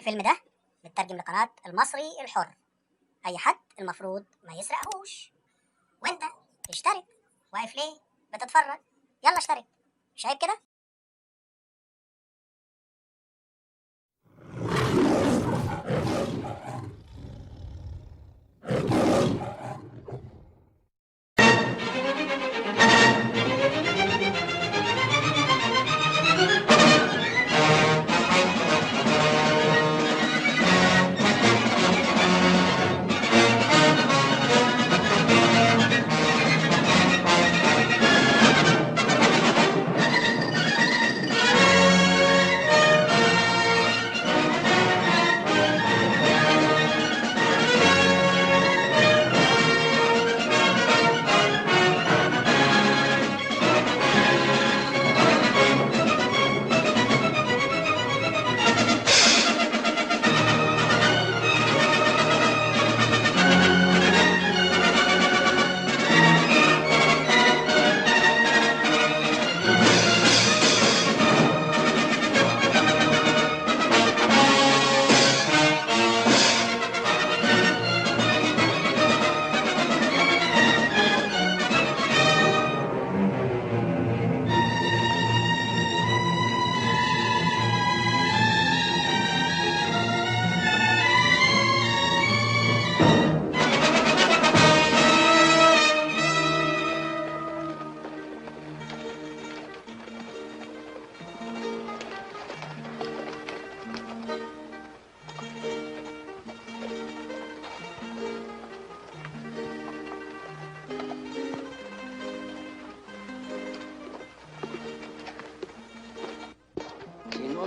الفيلم ده مترجم لقناة المصري الحر. أي حد المفروض ما يسرقهوش. وأنت اشترك. واقف ليه؟ بتتفرج؟ يلا اشترك. مش عيب كده؟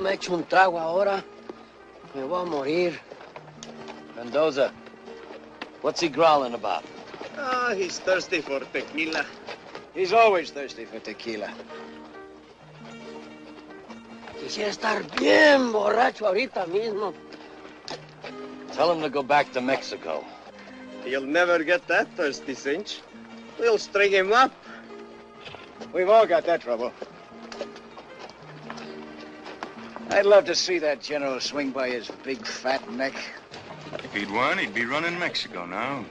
Me echo un trago ahora, me voy a morir. Mendoza, what's he growling about? Oh, he's thirsty for tequila. He's always thirsty for tequila. Quisiera estar bien borracho ahorita mismo. Tell him to go back to Mexico. He'll never get that thirsty, Cinch. We'll string him up. We've all got that trouble. I'd love to see that general swing by his big fat neck. If he'd won, he'd be running Mexico now.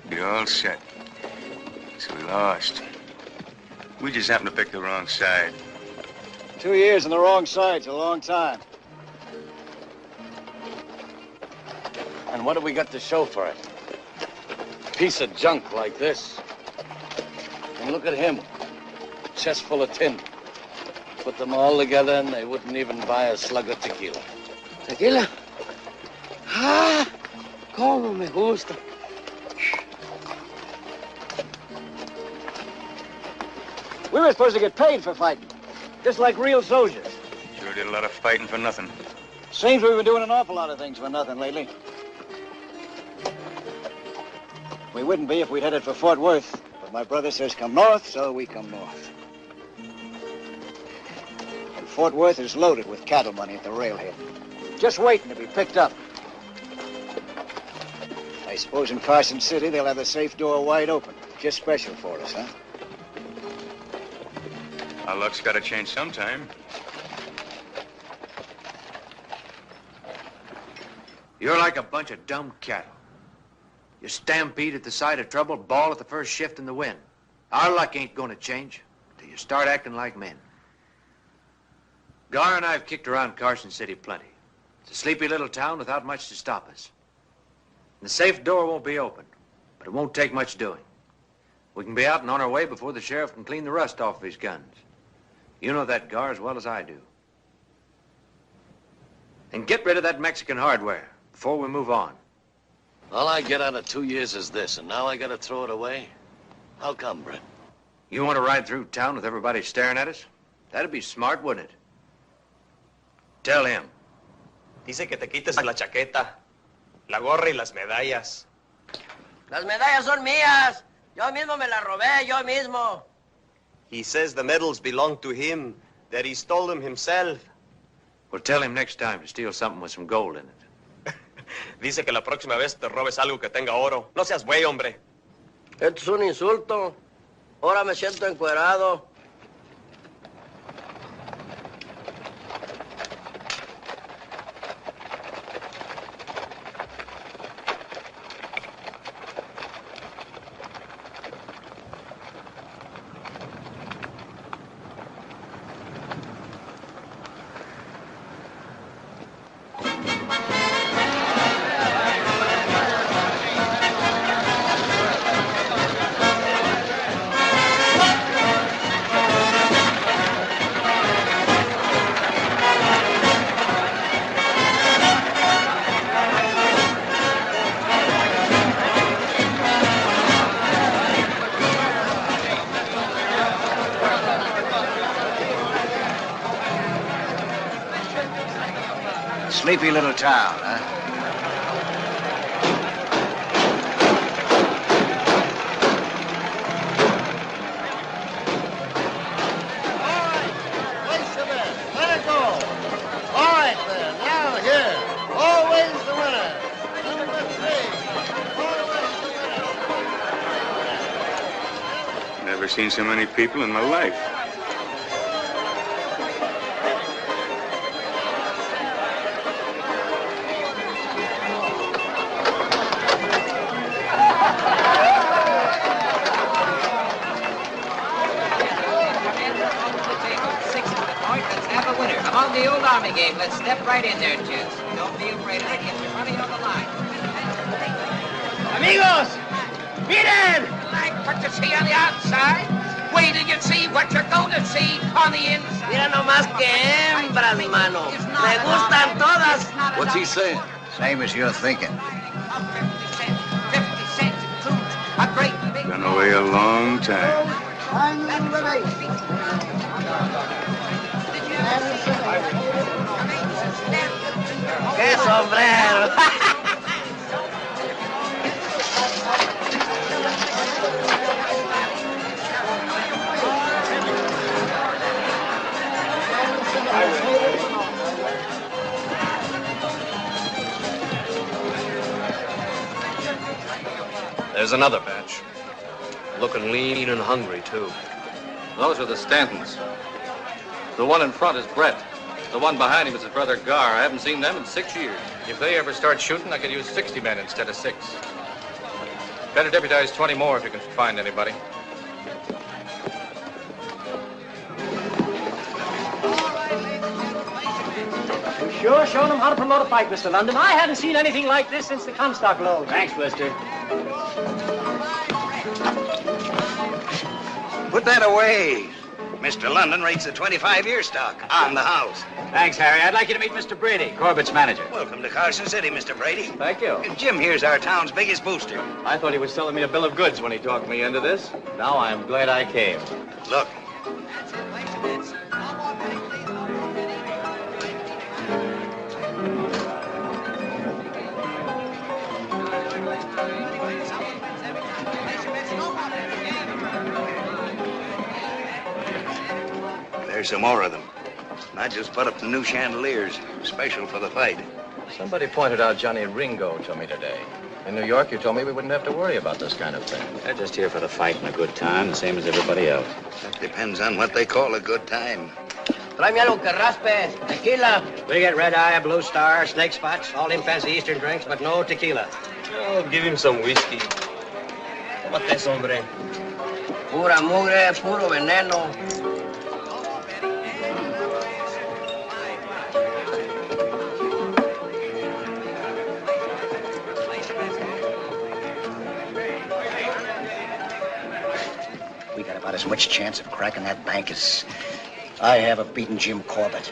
Be all set. So we lost. We just happened to pick the wrong side. 2 years on the wrong side's a long time. And what do we got to show for it? A piece of junk like this. And look at him. Chest full of tin. Put them all together and they wouldn't even buy a slug of tequila. ¿Tequila? ¡Ah! ¡Cómo me gusta! We were supposed to get paid for fighting, just like real soldiers. Sure did a lot of fighting for nothing. Seems we've been doing an awful lot of things for nothing lately. We wouldn't be if we'd headed for Fort Worth, but my brother says come north, so we come north. Fort Worth is loaded with cattle money at the railhead. Just waiting to be picked up. I suppose in Carson City they'll have the safe door wide open. Just special for us, huh? Our luck's got to change sometime. You're like a bunch of dumb cattle. You stampede at the sight of trouble, bawl at the first shift in the wind. Our luck ain't gonna change till you start acting like men. Gar and I have kicked around Carson City plenty. It's a sleepy little town without much to stop us. The safe door won't be open, but it won't take much doing. We can be out and on our way before the sheriff can clean the rust off of his guns. You know that, Gar, as well as I do. And get rid of that Mexican hardware before we move on. All I get out of 2 years is this, and now I gotta throw it away? How come, Brett? You want to ride through town with everybody staring at us? That'd be smart, wouldn't it? Tell him. Dice que te quites la chaqueta, la gorra y las medallas. Las medallas son mías. Yo mismo me las robé, yo mismo. He says the medals belong to him, that he stole them himself. Well, tell him next time to steal something with some gold in it. Dice que la próxima vez te robes algo que tenga oro. No seas güey, hombre. Esto es un insulto. Ahora me siento encuerado. sleepy little town, huh? Never seen so many people in my life. The old army game. Let's step right in there, gents. Don't be afraid of it. Get your money on the line. Amigos, miren! Like what you see on the outside. Wait till you see what you're going to see on the inside. Mira nomás que hembras, mano. Me gustan todas. What's he saying? Same as you're thinking. 50 cents includes a great big... Been away a long time. ¡Qué sombrero! There's another batch. Looking lean and hungry, too. Those are the Stantons. The one in front is Brett. The one behind him is his brother Gar. I haven't seen them in 6 years. If they ever start shooting, I could use 60 men instead of 6. Better deputize 20 more if you can find anybody. You sure showing them how to promote a fight, Mr. London. I haven't seen anything like this since the Comstock load. Thanks, Blister. Put that away. Mr. London rates a 25-year stock on the house. Thanks, Harry. I'd like you to meet Mr. Brady, Corbett's manager. Welcome to Carson City, Mr. Brady. Thank you. Jim here's our town's biggest booster. I thought he was selling me a bill of goods when he talked me into this. Now I'm glad I came. Look. There's some more of them. I just put up the new chandeliers, special for the fight. Somebody pointed out Johnny Ringo to me today. In New York, you told me we wouldn't have to worry about this kind of thing. They're just here for the fight and a good time, the same as everybody else. That depends on what they call a good time. Tráeme algo que raspe. Tequila. We get red eye, blue star, snake spots, all them fancy Eastern drinks, but no tequila. Oh, give him some whiskey. Tómate, hombre. Pura mugre, puro veneno. We got about as much chance of cracking that bank as I have of beating Jim Corbett.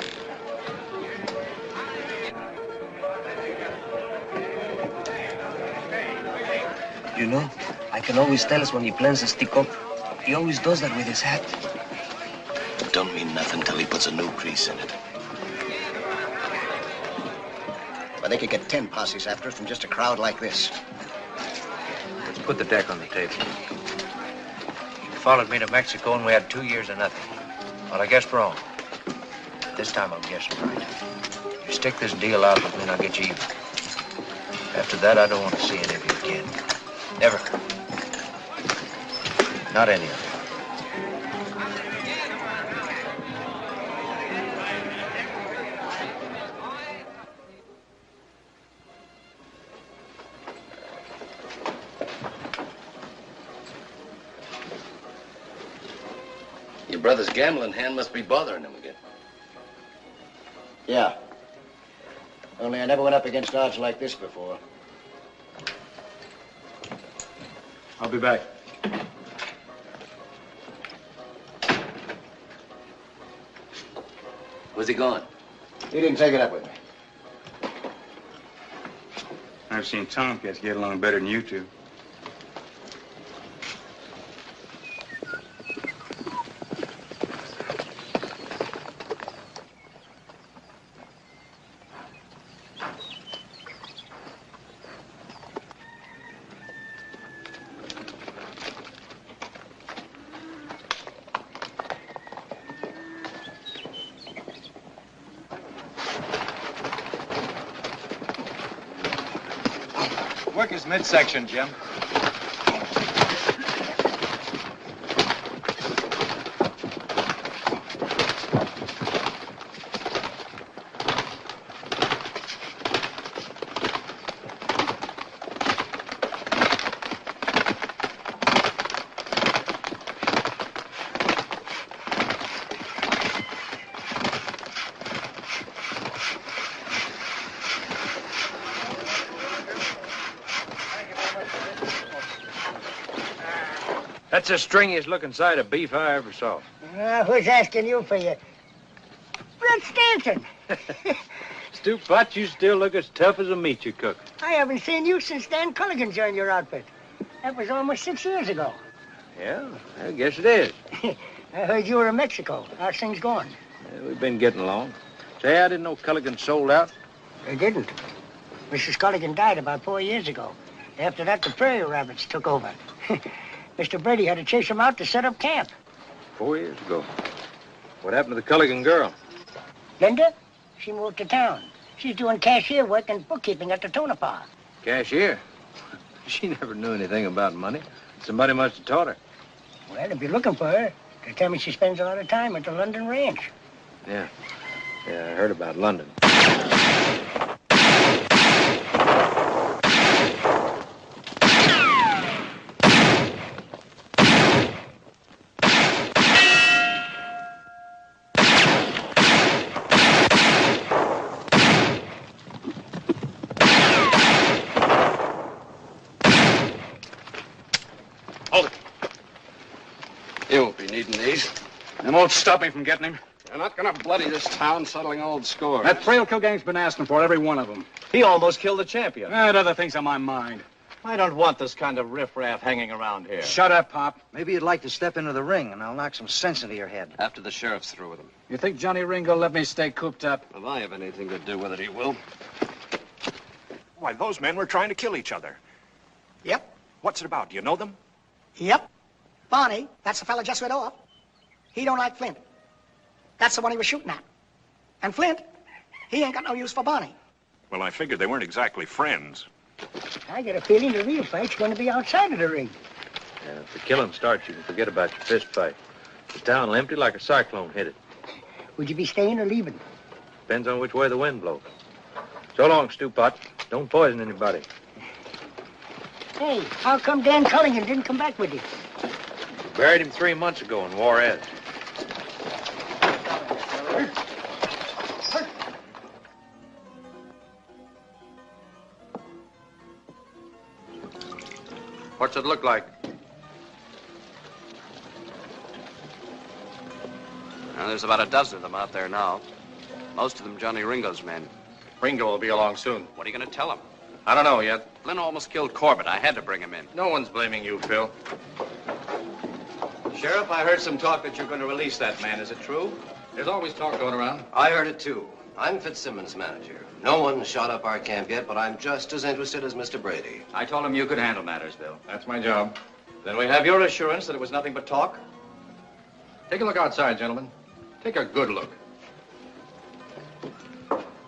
You know, I can always tell us when he plans to stick up. He always does that with his hat. It don't mean nothing till he puts a new crease in it. But they could get 10 posses after us from just a crowd like this. Let's put the deck on the table. You followed me to Mexico and we had 2 years of nothing. Well, I guessed wrong. This time I'm guessing right. You stick this deal out with me and I'll get you even. After that, I don't want to see any of you again. Never. Not any of you. Your brother's gambling hand must be bothering him again. Yeah. Only I never went up against odds like this before. I'll be back. Where's he gone? He didn't take it up with me. I've seen Tomcats get along better than you two. Work his midsection, Jim. That's the stringiest looking side of beef I ever saw. Who's asking you for your... Red Stanton. Stu Potts, you still look as tough as a meat you cook. I haven't seen you since Dan Culligan joined your outfit. That was almost 6 years ago. Yeah, I guess it is. I heard you were in Mexico. How's things going? We've been getting along. Say, I didn't know Culligan sold out. They didn't. Mrs. Culligan died about 4 years ago. After that, the prairie rabbits took over. Mr. Brady had to chase them out to set up camp. 4 years ago. What happened to the Culligan girl? Linda? She moved to town. She's doing cashier work and bookkeeping at the Tonopah. Cashier? She never knew anything about money. Somebody must have taught her. Well, if you're looking for her, they tell me she spends a lot of time at the London ranch. Yeah. Yeah, I heard about London. They won't stop me from getting him. They're not gonna bloody this town settling old scores. That thrill Kilgane's been asking for, every one of them. He almost killed the champion. I had other things on my mind. I don't want this kind of riffraff hanging around here. Shut up, Pop. Maybe you'd like to step into the ring, and I'll knock some sense into your head. After the sheriff's through with him. You think Johnny Ringo let me stay cooped up? If I have anything to do with it, he will. Why, those men were trying to kill each other. Yep. What's it about? Do you know them? Yep. Barney, that's the fella just went off. He don't like Flint. That's the one he was shooting at. And Flint, he ain't got no use for Barney. Well, I figured they weren't exactly friends. I get a feeling the real fight's going to be outside of the ring. Yeah, if the killing starts, you can forget about your fist fight. The town will empty like a cyclone hit it. Would you be staying or leaving? Depends on which way the wind blows. So long, Stu Pot. Don't poison anybody. Hey, how come Dan Culligan didn't come back with you? Buried him 3 months ago in Juarez. What's it look like? Well, there's about a dozen of them out there now. Most of them Johnny Ringo's men. Ringo will be along soon. What are you going to tell him? I don't know yet. Flynn almost killed Corbett. I had to bring him in. No one's blaming you, Phil. Sheriff, I heard some talk that you're going to release that man. Is it true? There's always talk going around. I heard it too. I'm Fitzsimmons' manager. No one shot up our camp yet, but I'm just as interested as Mr. Brady. I told him you could handle matters, Bill. That's my job. Then we have your assurance that it was nothing but talk? Take a look outside, gentlemen. Take a good look.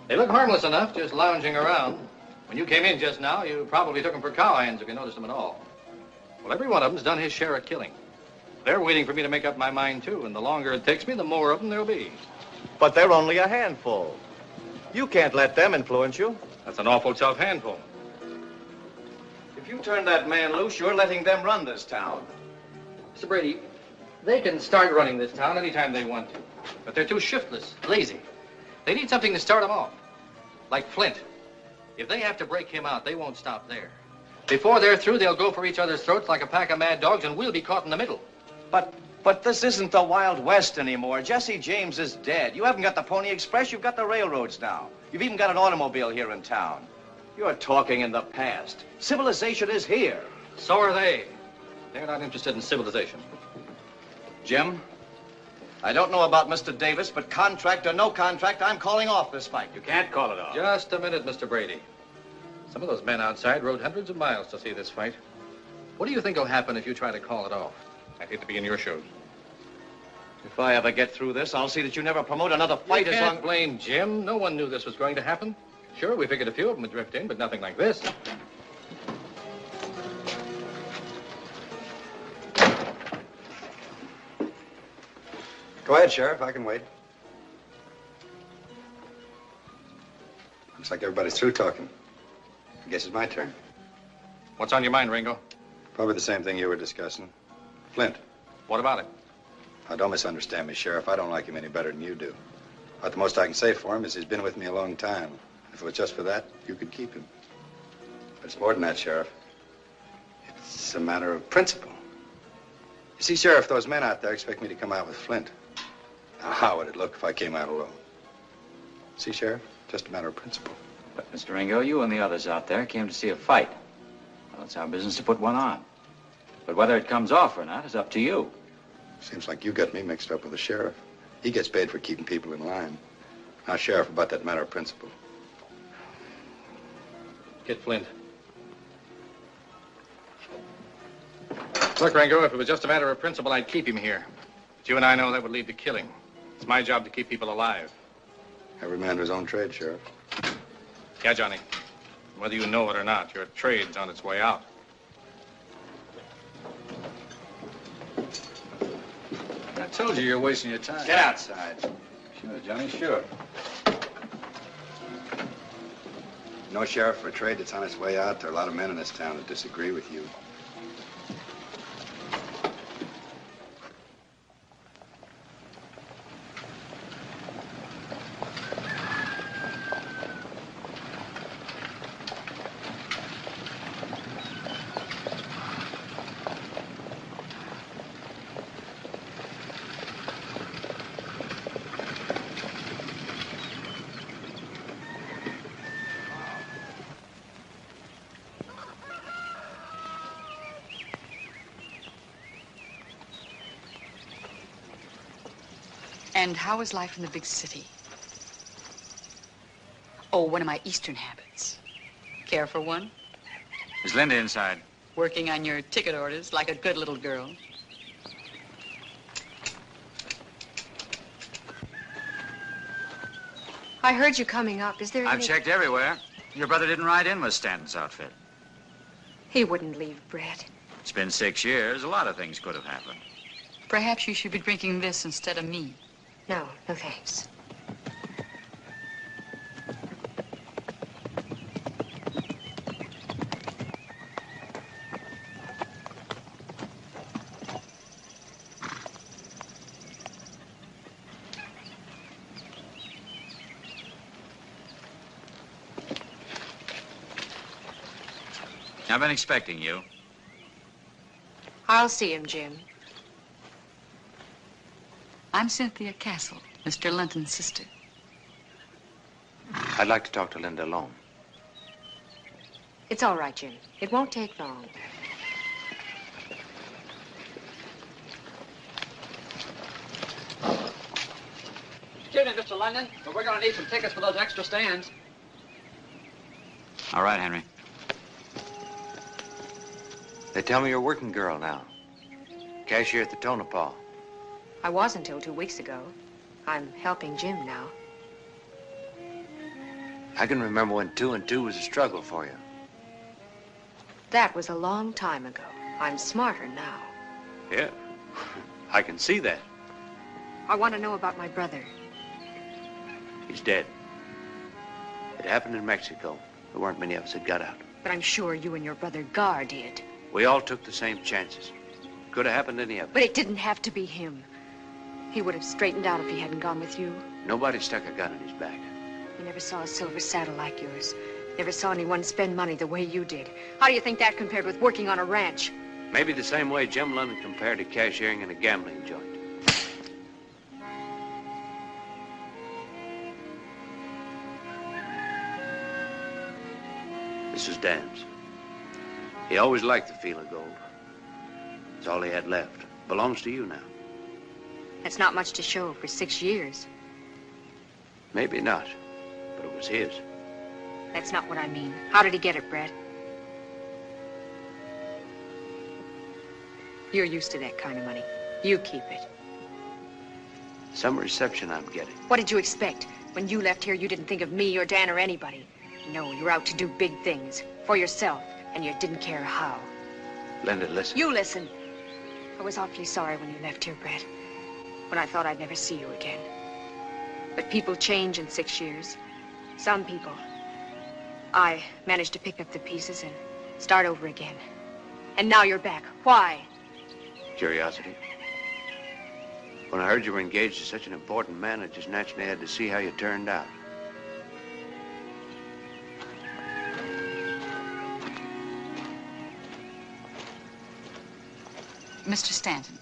They look harmless enough, just lounging around. When you came in just now, you probably took them for cowhands if you noticed them at all. Well, every one of them's done his share of killing. They're waiting for me to make up my mind, too, and the longer it takes me, the more of them there'll be. But they're only a handful. You can't let them influence you. That's an awful tough handful. If you turn that man loose, you're letting them run this town. Mr. Brady, they can start running this town anytime they want to. But they're too shiftless, lazy. They need something to start them off. Like Flint. If they have to break him out, they won't stop there. Before they're through, they'll go for each other's throats like a pack of mad dogs, and we'll be caught in the middle. But this isn't the Wild West anymore. Jesse James is dead. You haven't got the Pony Express, you've got the railroads now. You've even got an automobile here in town. You're talking in the past. Civilization is here. So are they. They're not interested in civilization. Jim, I don't know about Mr. Davis, but contract or no contract, I'm calling off this fight. You can't call it off. Just a minute, Mr. Brady. Some of those men outside rode hundreds of miles to see this fight. What do you think will happen if you try to call it off? I'd hate to be in your shoes. If I ever get through this, I'll see that you never promote another fight You as long... can't blame Jim. No one knew this was going to happen. Sure, we figured a few of them would drift in, but nothing like this. Go ahead, Sheriff. I can wait. Looks like everybody's through talking. I guess it's my turn. What's on your mind, Ringo? Probably the same thing you were discussing. Flint. What about it? Now, don't misunderstand me, Sheriff. I don't like him any better than you do. But the most I can say for him is he's been with me a long time. If it was just for that, you could keep him. But it's more than that, Sheriff. It's a matter of principle. You see, Sheriff, those men out there expect me to come out with Flint. Now, how would it look if I came out alone? See, Sheriff? Just a matter of principle. But, Mr. Ringo, you and the others out there came to see a fight. Well, it's our business to put one on. But whether it comes off or not is up to you. Seems like you got me mixed up with the sheriff. He gets paid for keeping people in line. Now, Sheriff, about that matter of principle. Get Flint. Look, Ringo, if it was just a matter of principle, I'd keep him here. But you and I know that would lead to killing. It's my job to keep people alive. Every man to his own trade, Sheriff. Yeah, Johnny. Whether you know it or not, your trade's on its way out. I told you you're wasting your time. Get outside. Sure, Johnny, sure. No, Sheriff, for a trade that's on its way out, there are a lot of men in this town that disagree with you. And how is life in the big city? Oh, one of my Eastern habits. Care for one? Is Linda inside? Working on your ticket orders like a good little girl. I heard you coming up. Is there I've any... checked everywhere. Your brother didn't ride in with Stanton's outfit. He wouldn't leave, Brett. It's been 6 years. A lot of things could have happened. Perhaps you should be drinking this instead of me. No, no thanks. I've been expecting you. I'll see him, Jim. I'm Cynthia Castle, Mr. Linton's sister. I'd like to talk to Linda alone. It's all right, Jim. It won't take long. Excuse me, Mr. London, but we're going to need some tickets for those extra stands. All right, Henry. They tell me you're a working girl now. Cashier at the Tonopah. I was until 2 weeks ago. I'm helping Jim now. I can remember when 2 and 2 was a struggle for you. That was a long time ago. I'm smarter now. Yeah, I can see that. I want to know about my brother. He's dead. It happened in Mexico. There weren't many of us that got out. But I'm sure you and your brother Gar did. We all took the same chances. Could have happened to any of us. But it didn't have to be him. He would have straightened out if he hadn't gone with you. Nobody stuck a gun in his back. You never saw a silver saddle like yours. Never saw anyone spend money the way you did. How do you think that compared with working on a ranch? Maybe the same way Jim London compared to cashiering in a gambling joint. This is Dan's. He always liked the feel of gold. It's all he had left. Belongs to you now. That's not much to show for 6 years. Maybe not, but it was his. That's not what I mean. How did he get it, Brett? You're used to that kind of money. You keep it. Some reception I'm getting. What did you expect? When you left here, you didn't think of me or Dan or anybody. No, you're out to do big things. For yourself. And you didn't care how. Linda, listen. You listen. I was awfully sorry when you left here, Brett. when I thought I'd never see you again. But people change in 6 years. Some people. I managed to pick up the pieces and start over again. And now you're back. Why? Curiosity. When I heard you were engaged to such an important man, I just naturally had to see how you turned out. Mr. Stanton,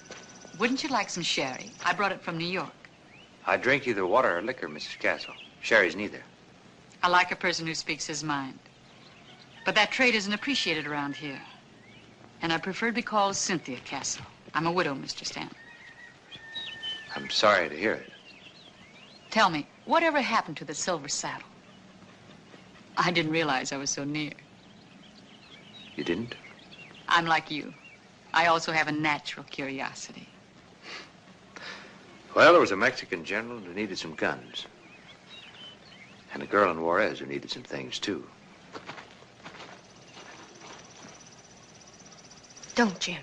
wouldn't you like some sherry? I brought it from New York. I drink either water or liquor, Mrs. Castle. Sherry's neither. I like a person who speaks his mind. But that trait isn't appreciated around here. And I prefer to be called Cynthia Castle. I'm a widow, Mr. Stanton. I'm sorry to hear it. Tell me, whatever happened to the silver saddle? I didn't realize I was so near. You didn't? I'm like you. I also have a natural curiosity. Well, there was a Mexican general who needed some guns. And a girl in Juarez who needed some things, too. Don't, Jim.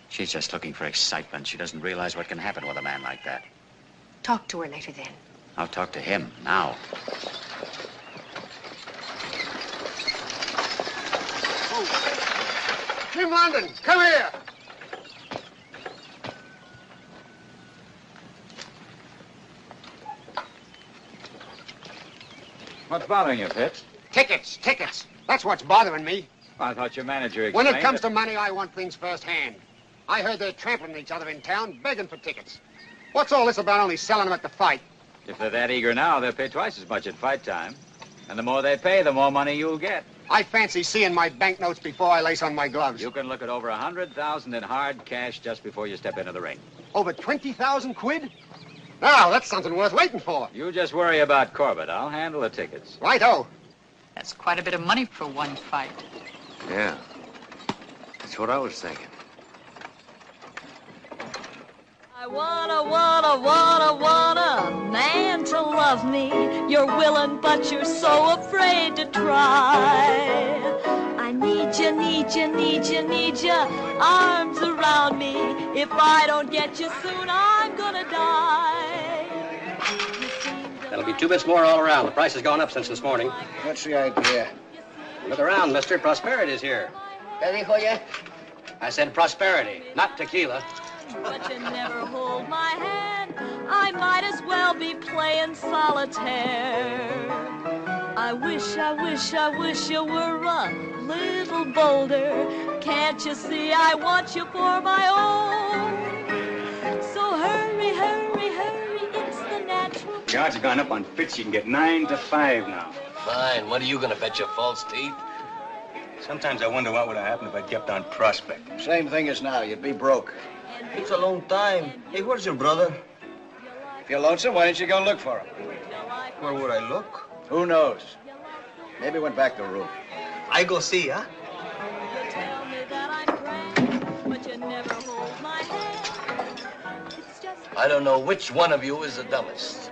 She's just looking for excitement. She doesn't realize what can happen with a man like that. Talk to her later, then. I'll talk to him now. Jim London, come here. What's bothering you, Pitts? Tickets, tickets. That's what's bothering me. I thought your manager When explained it comes to money, I want things firsthand. I heard they're trampling each other in town, begging for tickets. What's all this about only selling them at the fight? If they're that eager now, they'll pay twice as much at fight time. And the more they pay, the more money you'll get. I fancy seeing my banknotes before I lace on my gloves. You can look at over 100,000 in hard cash just before you step into the ring. Over 20,000 quid? Now, that's something worth waiting for. You just worry about Corbett. I'll handle the tickets. Righto. That's quite a bit of money for one fight. Yeah. That's what I was thinking. I want a man to love me. You're willing, but you're so afraid to try. I need you, arms around me. If I don't get you soon, I'm gonna die. That'll be 2 bits more all around. The price has gone up since this morning. What's the idea? Look around, mister. Prosperity's here. I said prosperity, not tequila. But you never hold my hand. I might as well be playing solitaire. I wish you were a little bolder. Can't you see I want you for my own? So hurry, it's the natural. The odds have gone up on Fitz. You can get 9 to 5 now. Fine. What are you gonna bet your false teeth? Sometimes I wonder what would have happened if I kept on prospecting. Same thing as now. You'd be broke. It's a long time. Hey, where's your brother? If you're lonesome, why don't you go look for him? Where would I look? Who knows? Maybe went back to the room. I go see, huh? Tell me that I'm grand, but you never hold my hand. It's just I don't know which one of you is the dumbest.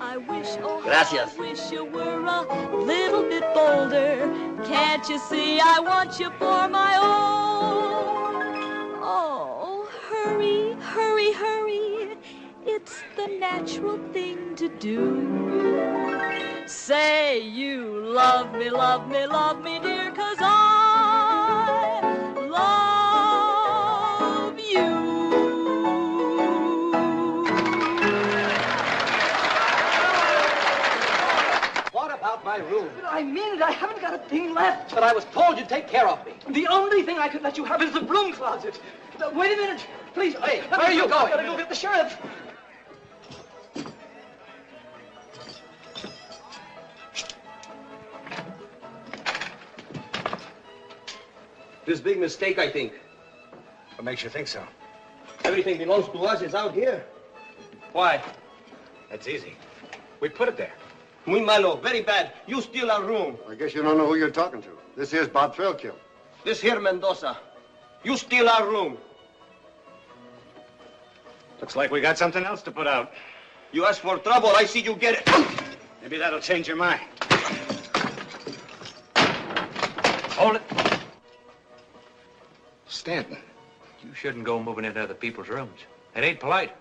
I wish, oh, Gracias. I wish you were a little bit bolder. Can't you see I want you for my own? Oh, hurry, it's the natural thing to do. Say you love me, dear, 'cause I love you. What about my room? But I mean it. I haven't got a thing left. But I was told you'd take care of me. The only thing I could let you have is the broom closet. Wait a minute. Please. Hey, where are you going? I've got to go get the sheriff. This big mistake, I think. What makes you think so? Everything belongs to us. It's out here. Why? That's easy. We put it there. Muy malo. Very bad. You steal our room. I guess you don't know who you're talking to. This here's Bob Trailkill. This here Mendoza. You steal our room. Looks like we got something else to put out. You ask for trouble. I see you get it. Maybe that'll change your mind. Hold it. Stanton. You shouldn't go moving into other people's rooms. It ain't polite.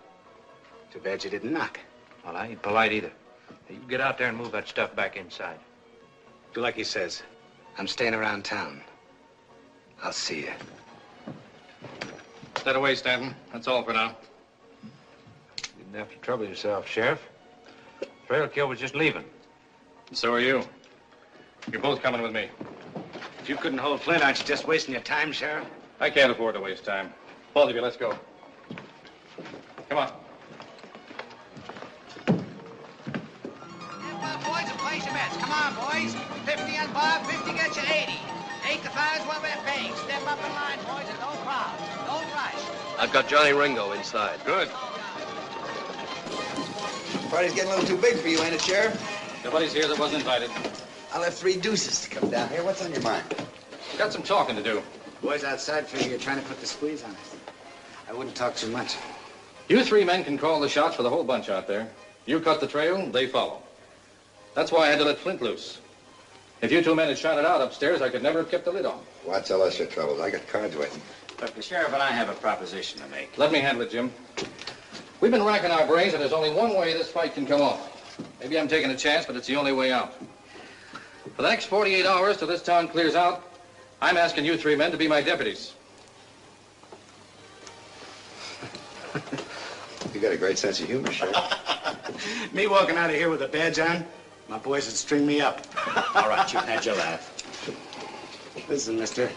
Too bad you didn't knock. Well, I ain't polite either. You get out there and move that stuff back inside. Do like he says. I'm staying around town. I'll see you. That away, Stanton. That's all for now. You didn't have to trouble yourself, Sheriff. Trailkill was just leaving. And so are you. You're both coming with me. If you couldn't hold Flint, aren't you just wasting your time, Sheriff? I can't afford to waste time. Both of you, let's go. Come on. Boys, and place your bets. Come on, boys. 50 on Bob, 50 gets you 80. 8 to 5 is what we're paying. Step up in line, boys, and don't crowd. Don't rush. I've got Johnny Ringo inside. Good. Party's getting a little too big for you, ain't it, Sheriff? Nobody's here that wasn't invited. I left 3 deuces to come down here. What's on your mind? Got some talking to do. Boys outside figure you're trying to put the squeeze on us. I wouldn't talk too much. You 3 men can call the shots for the whole bunch out there. You cut the trail, they follow. That's why I had to let Flint loose. If you 2 men had shot it out upstairs, I could never have kept the lid on. Why tell us your troubles? I got cards waiting. But the Sheriff and I have a proposition to make. Let me handle it, Jim. We've been racking our brains, and there's only one way this fight can come off. Maybe I'm taking a chance, but it's the only way out. For the next 48 hours till this town clears out, I'm asking you 3 men to be my deputies. You got a great sense of humor, Sheriff. Me walking out of here with a badge on? My boys would string me up. All right, you had your laugh. Listen, mister.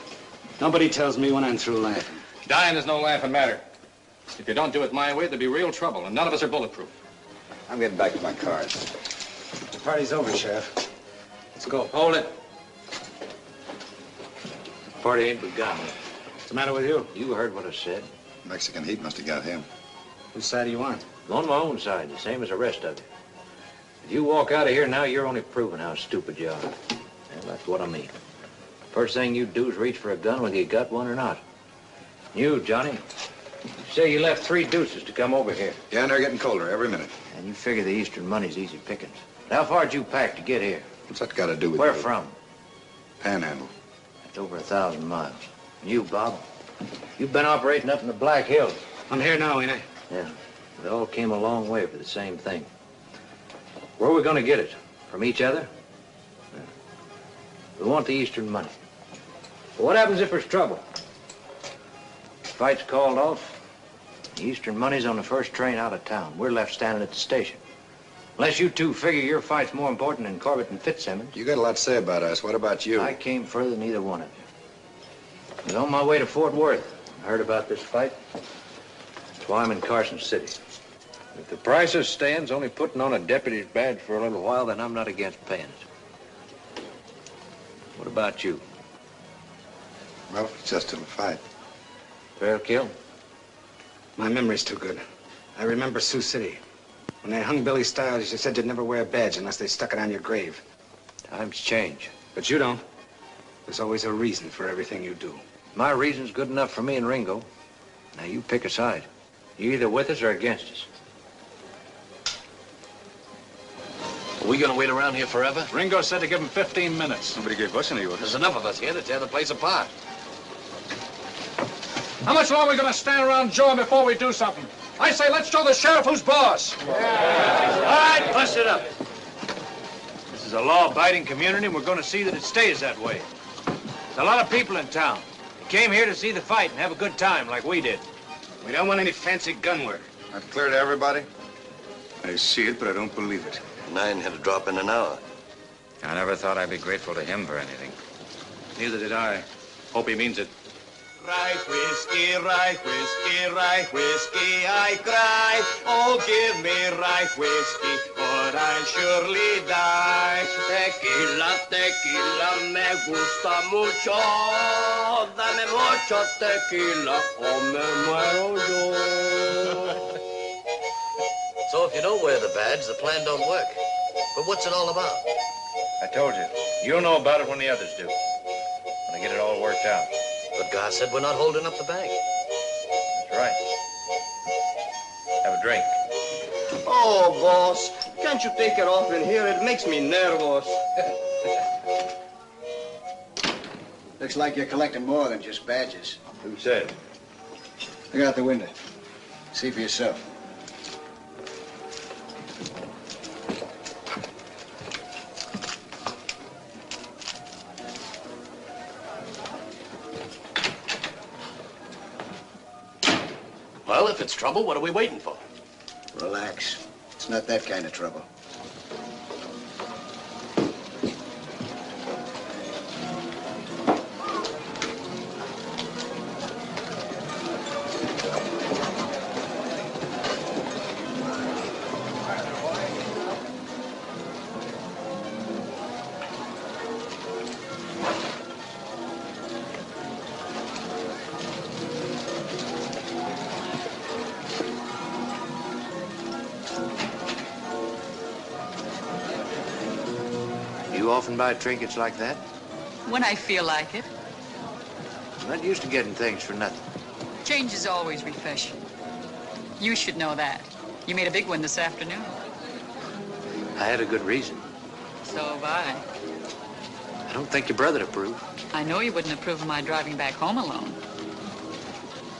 Nobody tells me when I'm through laughing. Dying is no laughing matter. If you don't do it my way, there'll be real trouble, and none of us are bulletproof. I'm getting back to my cards. The party's over, Sheriff. Let's go. Hold it. Party ain't begun. What's the matter with you? You heard what I said. Mexican heat must have got him. Whose side are you on? I'm on my own side, the same as the rest of you. If you walk out of here now, you're only proving how stupid you are. Well, that's what I mean. First thing you do is reach for a gun whether you got one or not. You, Johnny, you say you left 3 deuces to come over here. Yeah, and they're getting colder every minute. And you figure the Eastern money's easy pickings. But how far'd you pack to get here? What's that got to do with Where you? from? Panhandle. That's over 1,000 miles. And you, Bob, you've been operating up in the Black Hills. I'm here now, ain't I? Yeah. We all came a long way for the same thing. Where are we going to get it? From each other? Yeah. We want the Eastern money. But what happens if there's trouble? Fight's called off. The Eastern money's on the first train out of town. We're left standing at the station. Unless you 2 figure your fight's more important than Corbett and Fitzsimmons. You got a lot to say about us. What about you? I came further than either one of you. I was on my way to Fort Worth. I heard about this fight. That's why I'm in Carson City. If the price of stands only putting on a deputy's badge for a little while, then I'm not against paying it. What about you? Well, it's just a fight. Fair kill? My memory's too good. I remember Sioux City. When they hung Billy Stiles, you said you'd never wear a badge unless they stuck it on your grave. Times change. But you don't. There's always a reason for everything you do. My reason's good enough for me and Ringo. Now you pick a side. You're either with us or against us. Are we gonna wait around here forever? Ringo said to give him 15 minutes. Nobody gave us any orders. There's enough of us here to tear the place apart. How much longer are we going to stand around jawing before we do something? I say let's show the sheriff who's boss. All right, bust it up. This is a law-abiding community, and we're going to see that it stays that way. There's a lot of people in town. They came here to see the fight and have a good time like we did. We don't want any fancy gun work. That's clear to everybody? I see it, but I don't believe it. 9 had to drop in an hour. I never thought I'd be grateful to him for anything. Neither did I. Hope he means it. Rye whiskey, I cry. Oh, give me rye whiskey, or I'll surely die. Tequila, tequila, me gusta mucho. Dame mucho tequila, o me muero yo. So if you don't wear the badge, the plan don't work. But what's it all about? I told you. You'll know about it when the others do. When I get it all worked out. But God said we're not holding up the bank. That's right. Have a drink. Oh, boss, can't you take it off in here? It makes me nervous. Looks like you're collecting more than just badges. Who said? Look out the window. See for yourself. Well, if it's trouble, what are we waiting for? Relax. It's not that kind of trouble. You often buy trinkets like that? When I feel like it. I'm not used to getting things for nothing. Change is always refreshing. You should know that. You made a big one this afternoon. I had a good reason. So have I. I don't think your brother'd approve. I know you wouldn't approve of my driving back home alone.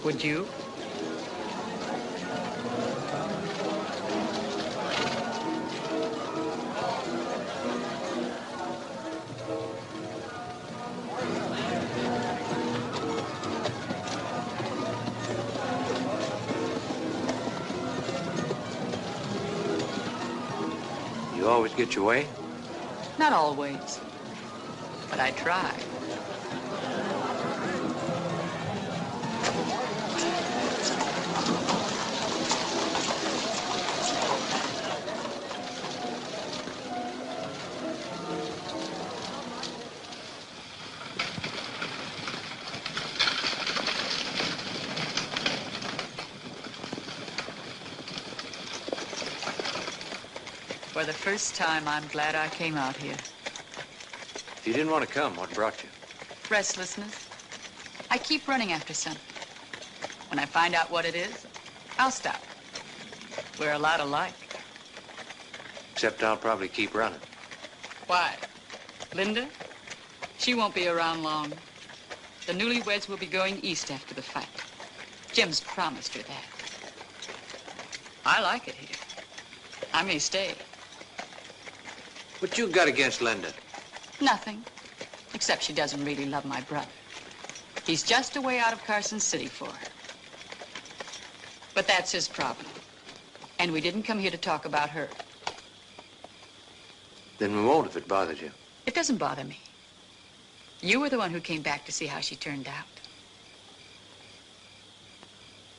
Would you? You always get your way? Not always, but I try. For the first time, I'm glad I came out here. If you didn't want to come, what brought you? Restlessness. I keep running after something. When I find out what it is, I'll stop. We're a lot alike. Except I'll probably keep running. Why? Linda? She won't be around long. The newlyweds will be going east after the fight. Jim's promised her that. I like it here. I may stay. What you got against Linda? Nothing. Except she doesn't really love my brother. He's just a way out of Carson City for her. But that's his problem. And we didn't come here to talk about her. Then we won't if it bothers you. It doesn't bother me. You were the one who came back to see how she turned out.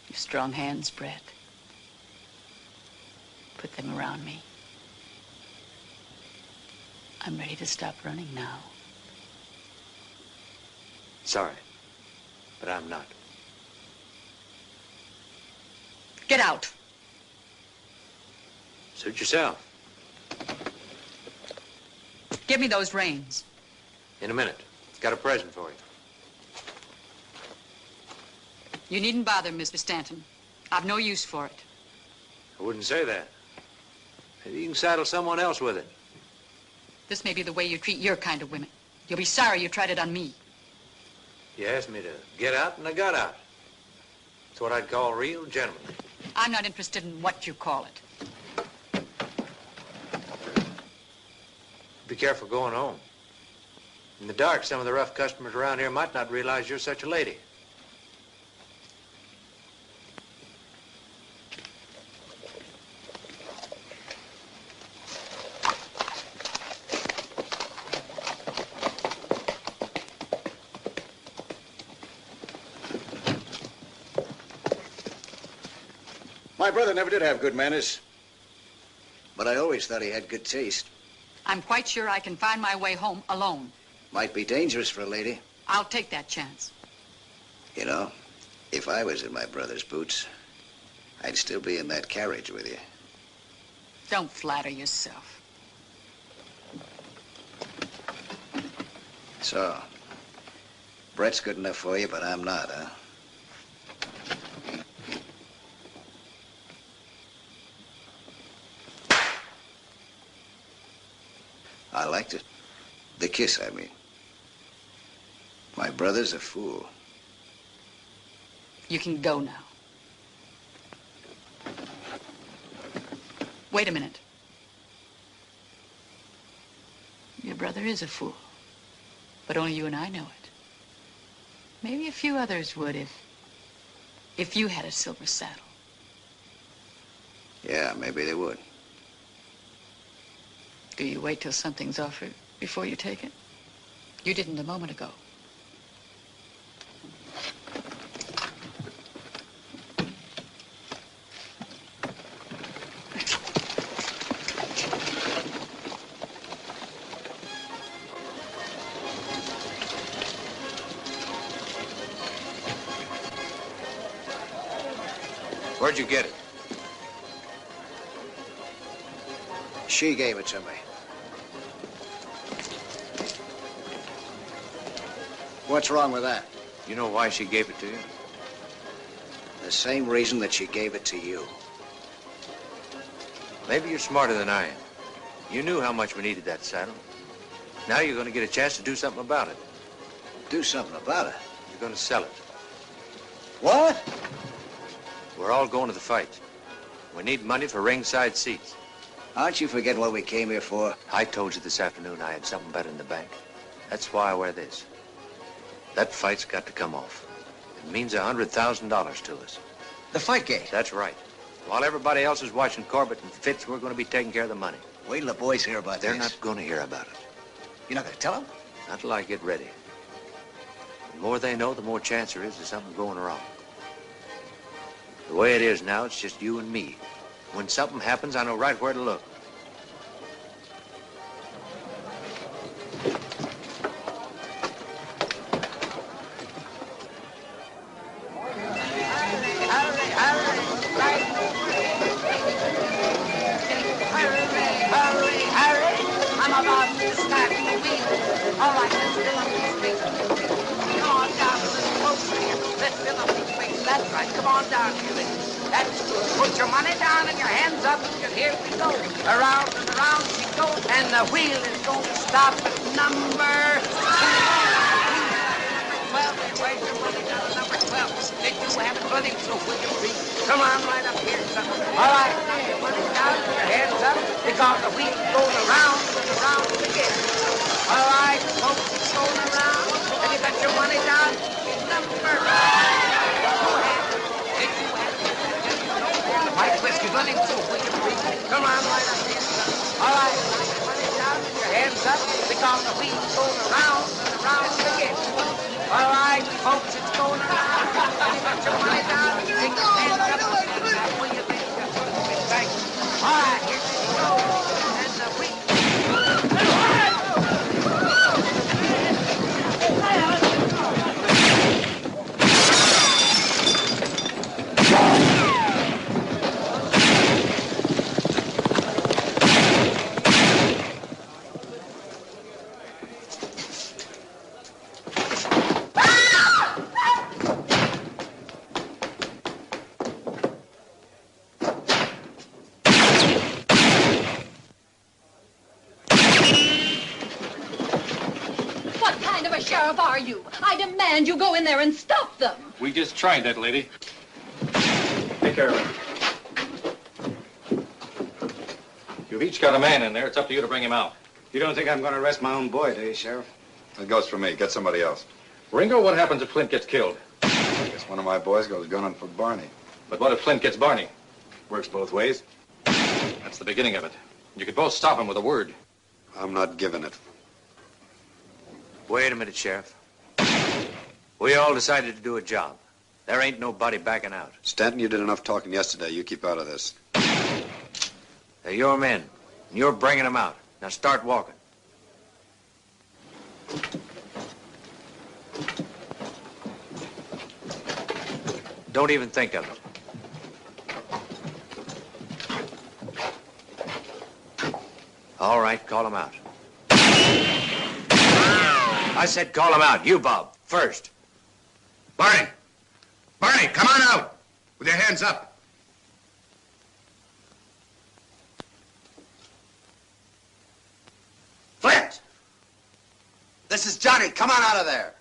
Your strong hands, Brett. Put them around me. I'm ready to stop running now. Sorry, but I'm not. Get out. Suit yourself. Give me those reins. In a minute. Got a present for you. You needn't bother, Mr. Stanton. I've no use for it. I wouldn't say that. Maybe you can saddle someone else with it. This may be the way you treat your kind of women. You'll be sorry you tried it on me. You asked me to get out, and I got out. It's what I'd call real gentlemanly. I'm not interested in what you call it. Be careful going home. In the dark, some of the rough customers around here might not realize you're such a lady. My brother never did have good manners. But I always thought he had good taste. I'm quite sure I can find my way home alone. Might be dangerous for a lady. I'll take that chance. You know, if I was in my brother's boots, I'd still be in that carriage with you. Don't flatter yourself. So, Brett's good enough for you, but I'm not, huh? I liked it. The kiss, I mean. My brother's a fool. You can go now. Wait a minute. Your brother is a fool, but only you and I know it. Maybe a few others would if you had a silver saddle. Yeah, maybe they would. Do you wait till something's offered before you take it? You didn't a moment ago. Where'd you get it? She gave it to me. What's wrong with that? You know why she gave it to you? The same reason that she gave it to you. Maybe you're smarter than I am. You knew how much we needed that saddle. Now you're going to get a chance to do something about it. Do something about it? You're going to sell it. What? We're all going to the fight. We need money for ringside seats. Aren't you forgetting what we came here for? I told you this afternoon I had something better in the bank. That's why I wear this. That fight's got to come off. It means $100,000 to us. The fight gate? That's right. While everybody else is watching Corbett and Fitz, we're going to be taking care of the money. Wait till the boys hear about this. They're not going to hear about it. You're not going to tell them? Not till I get ready. The more they know, the more chance there is of something going wrong. The way it is now, it's just you and me. When something happens, I know right where to look. Come on down here. That's good. Put your money down and your hands up, and here we go. Around and around she goes, and the wheel is going to stop at number 12. Where's your money down at number 12? Did you have plenty, so will you please? Come on right up here, son. All right, now your money down and your hands up, because the wheel's going around and around again. All right, folks, it's going around, and you got your money down at number 5. White whiskey running through, will you please? Come on, right up here. All right, put it down with your hands up, because the wheel's going around and around again. All right, folks, it's going around. Put your money down, take your hands up. Will you please? Thank you. All right, here we go. And the wheel. Are you? I demand you go in there and stop them. We just tried that, lady. Take care of it. You've each got a man in there. It's up to you to bring him out. You don't think I'm going to arrest my own boy, do you, Sheriff? It goes for me. Get somebody else. Ringo, what happens if Flint gets killed? I guess one of my boys goes gunning for Barney. But what if Flint gets Barney? Works both ways. That's the beginning of it. You could both stop him with a word. I'm not giving it. Wait a minute, Sheriff. We all decided to do a job. There ain't nobody backing out. Stanton, you did enough talking yesterday. You keep out of this. They're your men, and you're bringing them out. Now start walking. Don't even think of it. All right, call them out. I said call them out. You, Bob, first. Barney! Barney, come on out! With your hands up. Flint! This is Johnny. Come on out of there.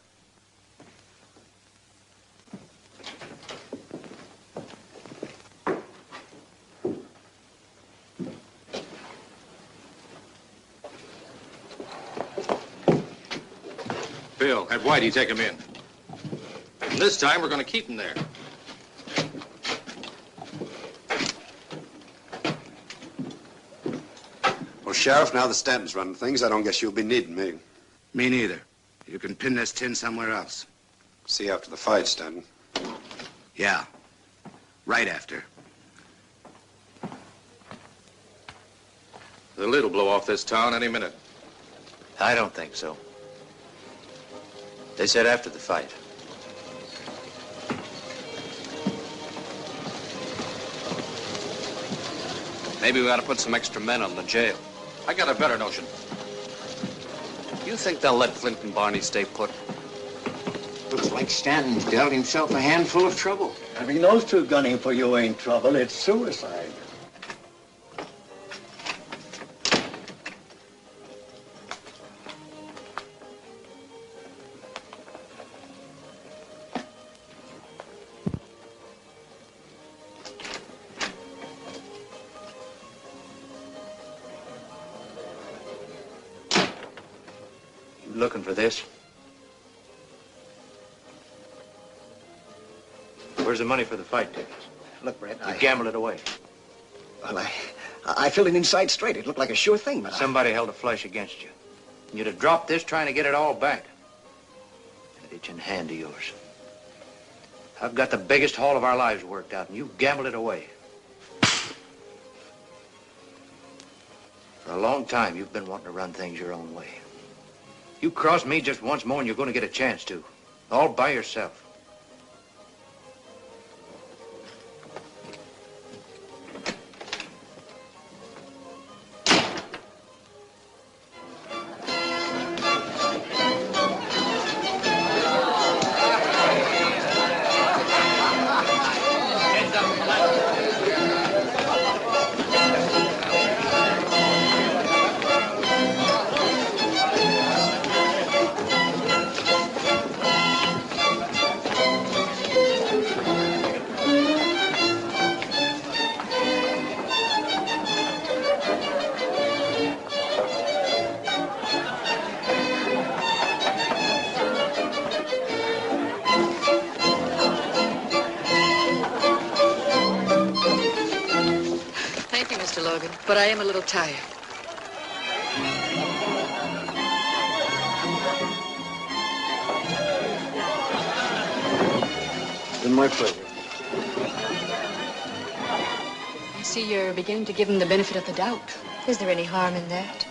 so. Have Whitey take him in. And this time, we're going to keep him there. Well, Sheriff, now the Stanton's running things, I don't guess you'll be needing me. Me neither. You can pin this tin somewhere else. See you after the fight, Stanton. Yeah. Right after. The lid will blow off this town any minute. I don't think so. They said after the fight. Maybe we ought to put some extra men on the jail. I got a better notion. You think they'll let Flint and Barney stay put? Looks like Stanton dealt himself a handful of trouble. Having those two gunning for you ain't trouble, it's suicide. Looking for this? Where's the money for the fight tickets? Look, Brett, You gambled it away. Well, I filled it inside straight. It looked like a sure thing, but Somebody held a flush against you. You'd have dropped this trying to get it all back. That itching hand of yours. I've got the biggest haul of our lives worked out, and you gambled it away. For a long time, you've been wanting to run things your own way. You cross me just once more and you're going to get a chance to. All by yourself. But I am a little tired. it's been my pleasure. I see you're beginning to give him the benefit of the doubt. Is there any harm in that?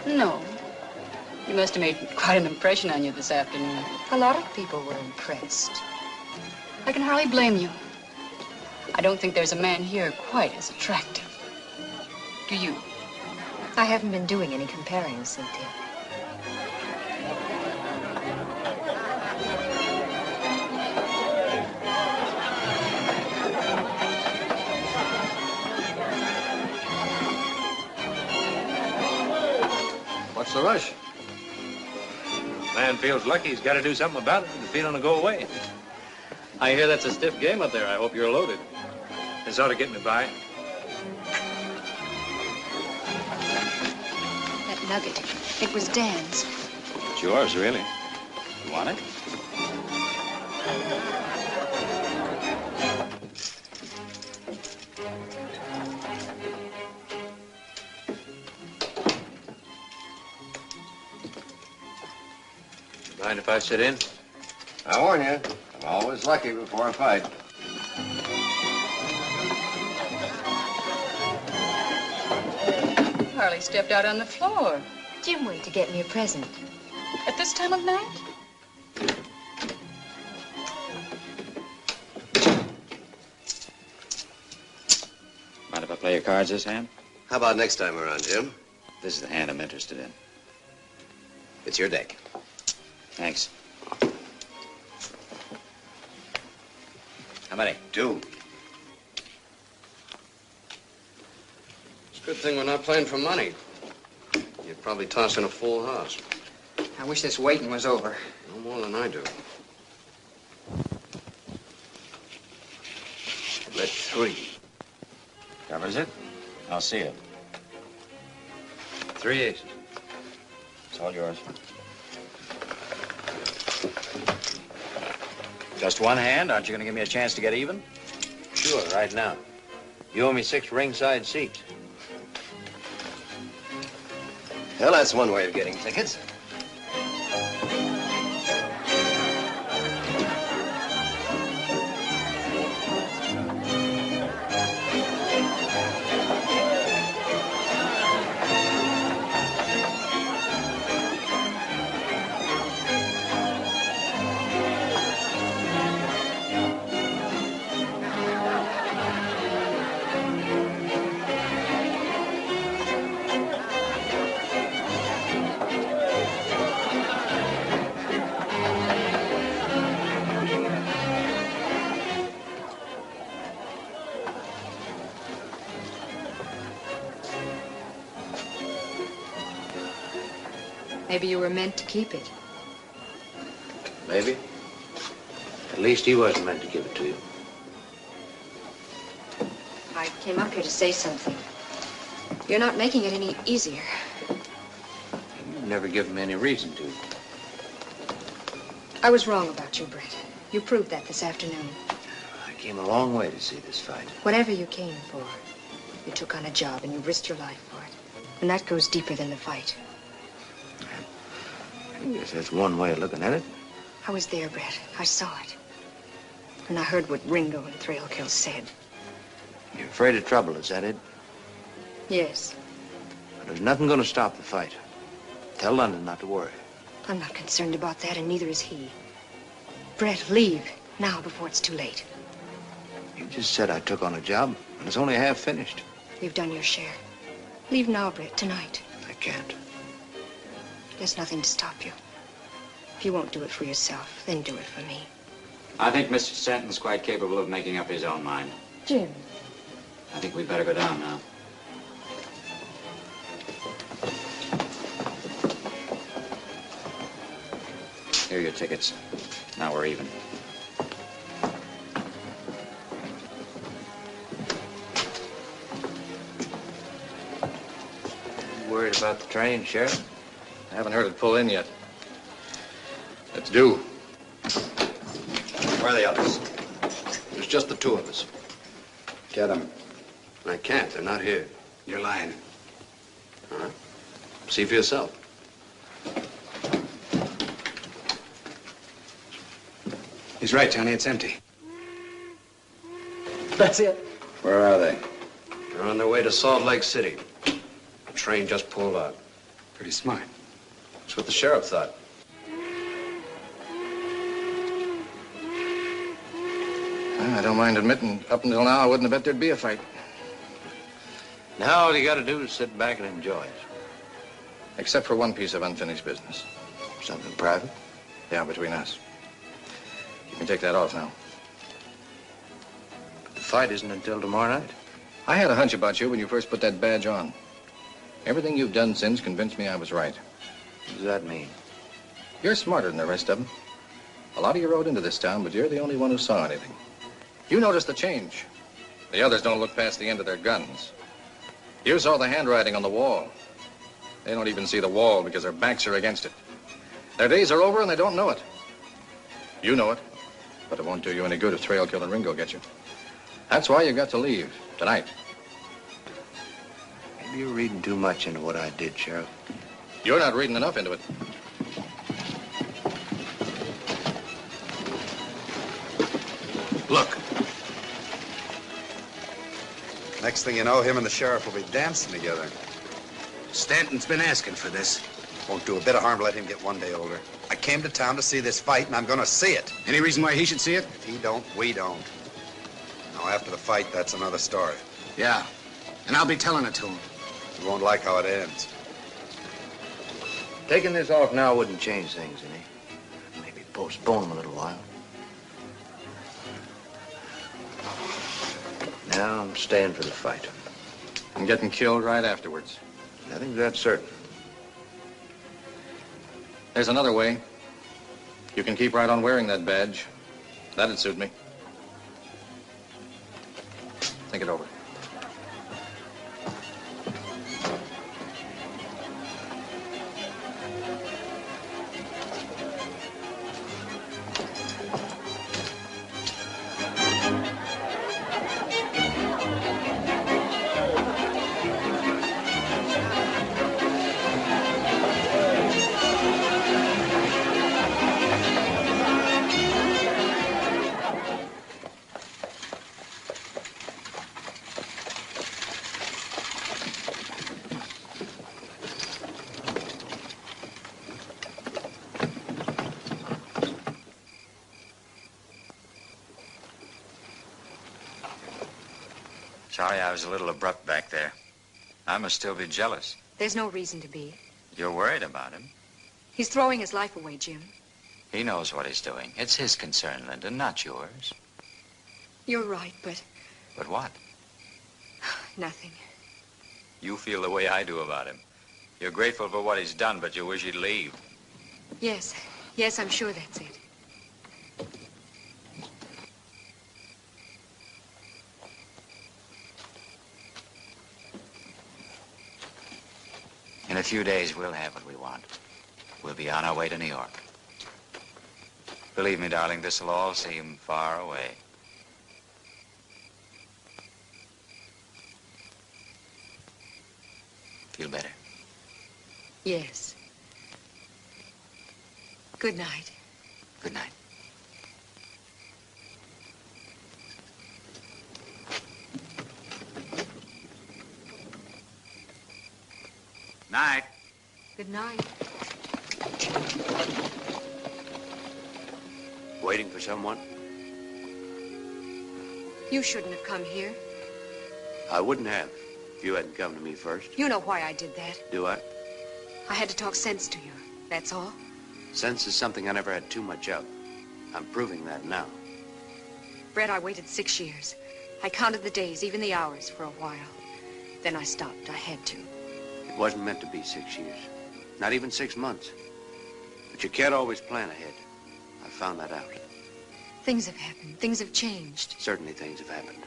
No. He must have made quite an impression on you this afternoon. A lot of people were impressed. I can hardly blame you. I don't think there's a man here quite as attractive. Do you? I haven't been doing any comparing, Cynthia. What's the rush? Man feels lucky he's got to do something about it. The feeling will go away. I hear that's a stiff game up there. I hope you're loaded. This ought to get me by. That nugget, it was Dan's. It's yours, really. You want it? Mind if I sit in? I warn you, I'm always lucky before a fight. Harley stepped out on the floor. Jim went to get me a present. At this time of night? Mind if I play your cards this hand? How about next time around, Jim? This is the hand I'm interested in. It's your deck. Thanks. How many? 2. It's a good thing we're not playing for money. You'd probably toss in a full house. I wish this waiting was over. No more than I do. Bet 3. Covers it? I'll see it. 3 aces. It's all yours. Just one hand? Aren't you going to give me a chance to get even? Sure, right now. You owe me 6 ringside seats. Well, that's one way of getting tickets. Maybe you were meant to keep it. Maybe. At least he wasn't meant to give it to you. I came up here to say something. You're not making it any easier. You've never given me any reason to. I was wrong about you, Brett. You proved that this afternoon. I came a long way to see this fight. Whatever you came for, you took on a job and you risked your life for it. And that goes deeper than the fight. I guess that's one way of looking at it. I was there, Brett. I saw it. And I heard what Ringo and Thrailkill said. You're afraid of trouble, is that it? Yes. But there's nothing going to stop the fight. Tell London not to worry. I'm not concerned about that, and neither is he. Brett, leave now before it's too late. You just said I took on a job, and it's only half finished. You've done your share. Leave now, Brett, tonight. I can't. There's nothing to stop you. If you won't do it for yourself, then do it for me. I think Mr. Stanton's quite capable of making up his own mind. Jim. I think we'd better go down now. Here are your tickets. Now we're even. You worried about the train, Sheriff? I haven't heard it pull in yet. It's due. Where are the others? There's just the 2 of us. Get them. I can't. They're not here. You're lying. Huh? See for yourself. He's right, Johnny. It's empty. That's it. Where are they? They're on their way to Salt Lake City. The train just pulled out. Pretty smart. That's what the sheriff thought. I don't mind admitting, up until now, I wouldn't have bet there'd be a fight. Now all you got to do is sit back and enjoy it. Except for one piece of unfinished business. Something private? Yeah, between us. You can take that off now. The fight isn't until tomorrow night. I had a hunch about you when you first put that badge on. Everything you've done since convinced me I was right. What does that mean? You're smarter than the rest of them. A lot of you rode into this town, but you're the only one who saw anything. You noticed the change. The others don't look past the end of their guns. You saw the handwriting on the wall. They don't even see the wall because their backs are against it. Their days are over and they don't know it. You know it, but it won't do you any good if Thrailkill and Ringo get you. That's why you got to leave tonight. Maybe you're reading too much into what I did, Sheriff. You're not reading enough into it. Look. Next thing you know, him and the sheriff will be dancing together. Stanton's been asking for this. Won't do a bit of harm to let him get one day older. I came to town to see this fight, and I'm going to see it. Any reason why he should see it? If he don't, we don't. Now, after the fight, that's another story. Yeah, and I'll be telling it to him. You won't like how it ends. Taking this off now wouldn't change things any. Maybe postpone them a little while. Now I'm staying for the fight. And getting killed right afterwards. Nothing's that certain. There's another way. You can keep right on wearing that badge. That'd suit me. Think it over. Sorry I was a little abrupt back there. I must still be jealous. There's no reason to be. You're worried about him. He's throwing his life away, Jim. He knows what he's doing. It's his concern, Linda, not yours. You're right, but... But what? Nothing. You feel the way I do about him. You're grateful for what he's done, but you wish he'd leave. Yes. Yes, I'm sure that's it. In a few days, we'll have what we want. We'll be on our way to New York. Believe me, darling, this'll all seem far away. Feel better? Yes. Good night. Good night. Night. Good night. Waiting for someone? You shouldn't have come here. I wouldn't have if you hadn't come to me first. You know why I did that. Do I? I had to talk sense to you. That's all. Sense is something I never had too much of. I'm proving that now. Brett, I waited 6 years. I counted the days, even the hours, for a while. Then I stopped. I had to. It wasn't meant to be 6 years. Not even 6 months. But you can't always plan ahead. I found that out. Things have happened. Things have changed. Certainly things have happened.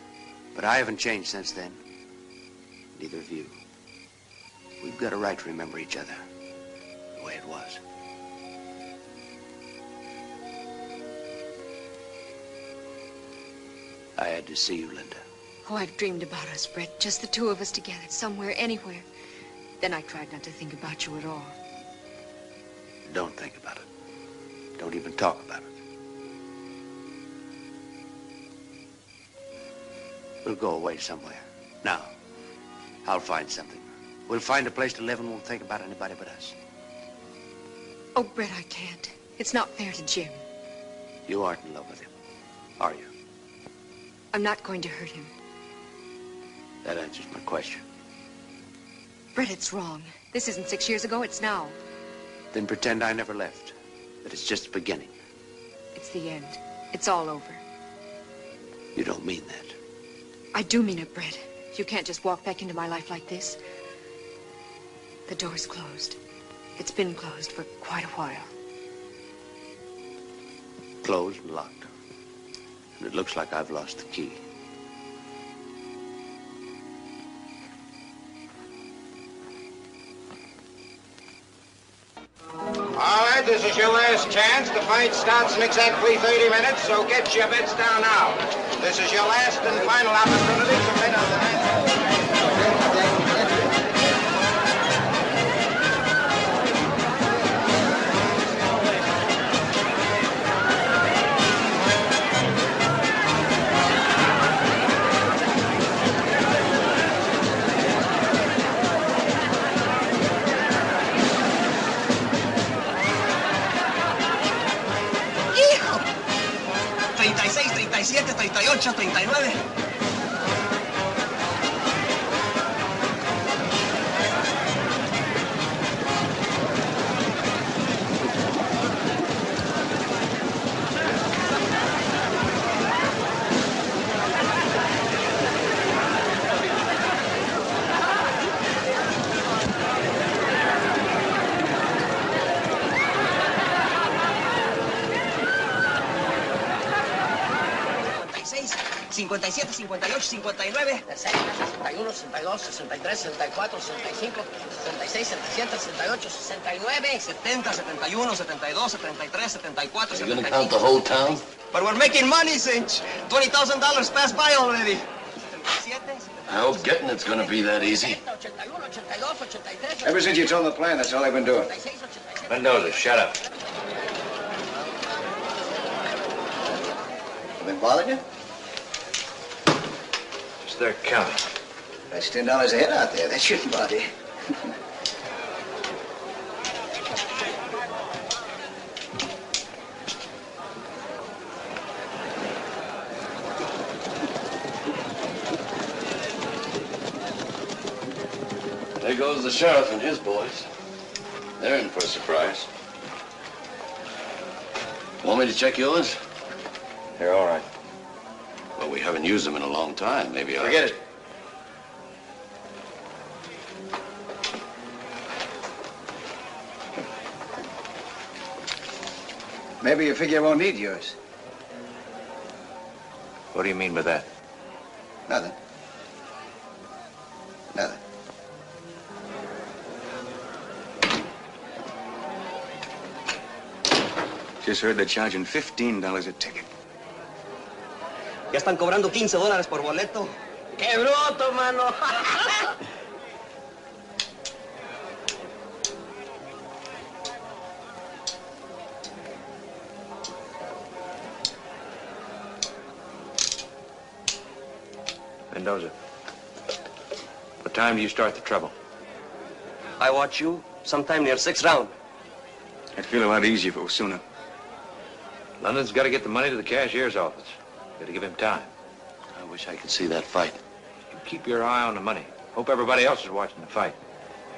But I haven't changed since then. Neither have you. We've got a right to remember each other the way it was. I had to see you, Linda. Oh, I've dreamed about us, Brett. Just the two of us together, somewhere, anywhere. Then I tried not to think about you at all. Don't think about it. Don't even talk about it. We'll go away somewhere. Now, I'll find something. We'll find a place to live and won't think about anybody but us. Oh, Brett, I can't. It's not fair to Jim. You aren't in love with him, are you? I'm not going to hurt him. That answers my question. Brett, it's wrong. This isn't 6 years ago, it's now. Then pretend I never left. That it's just the beginning. It's the end. It's all over. You don't mean that. I do mean it, Brett. You can't just walk back into my life like this. The door's closed. It's been closed for quite a while. Closed and locked. And it looks like I've lost the key. All right, this is your last chance. The fight starts in exactly 30 minutes, so get your bets down now. This is your last and final opportunity to win on the night. ¡Hijo! 36, 37, 38, 39. seis, 57, 58, 59. 61, 62, 63, 64, 65, 66, 67, 68, 69. 70, 71, 72, 73, 74, Are you gonna count the whole town? But we're making money, Cinch. $20,000 passed by already. I hope getting it's gonna be that easy. Ever since you told them the plan, that's all they've been doing. Mendoza, shut up. Been bothering you? Just their counting. That's $10 a head out there. That shouldn't bother you. There goes the sheriff and his boys. They're in for a surprise. Want me to check yours? They're all right. Well, we haven't used them in a long time. Maybe I'll... Forget it. Maybe you figure you won't need yours. What do you mean by that? Nothing. Nothing. Just heard they're charging $15 a ticket. Ya están cobrando $15 por boleto. ¡Qué bruto, mano! Mendoza, what time do you start the trouble? I watch you sometime near 6th round. I'd feel a lot easier if it was sooner. London's got to get the money to the cashier's office. Got to give him time. I wish I could see that fight. You keep your eye on the money. Hope everybody else is watching the fight.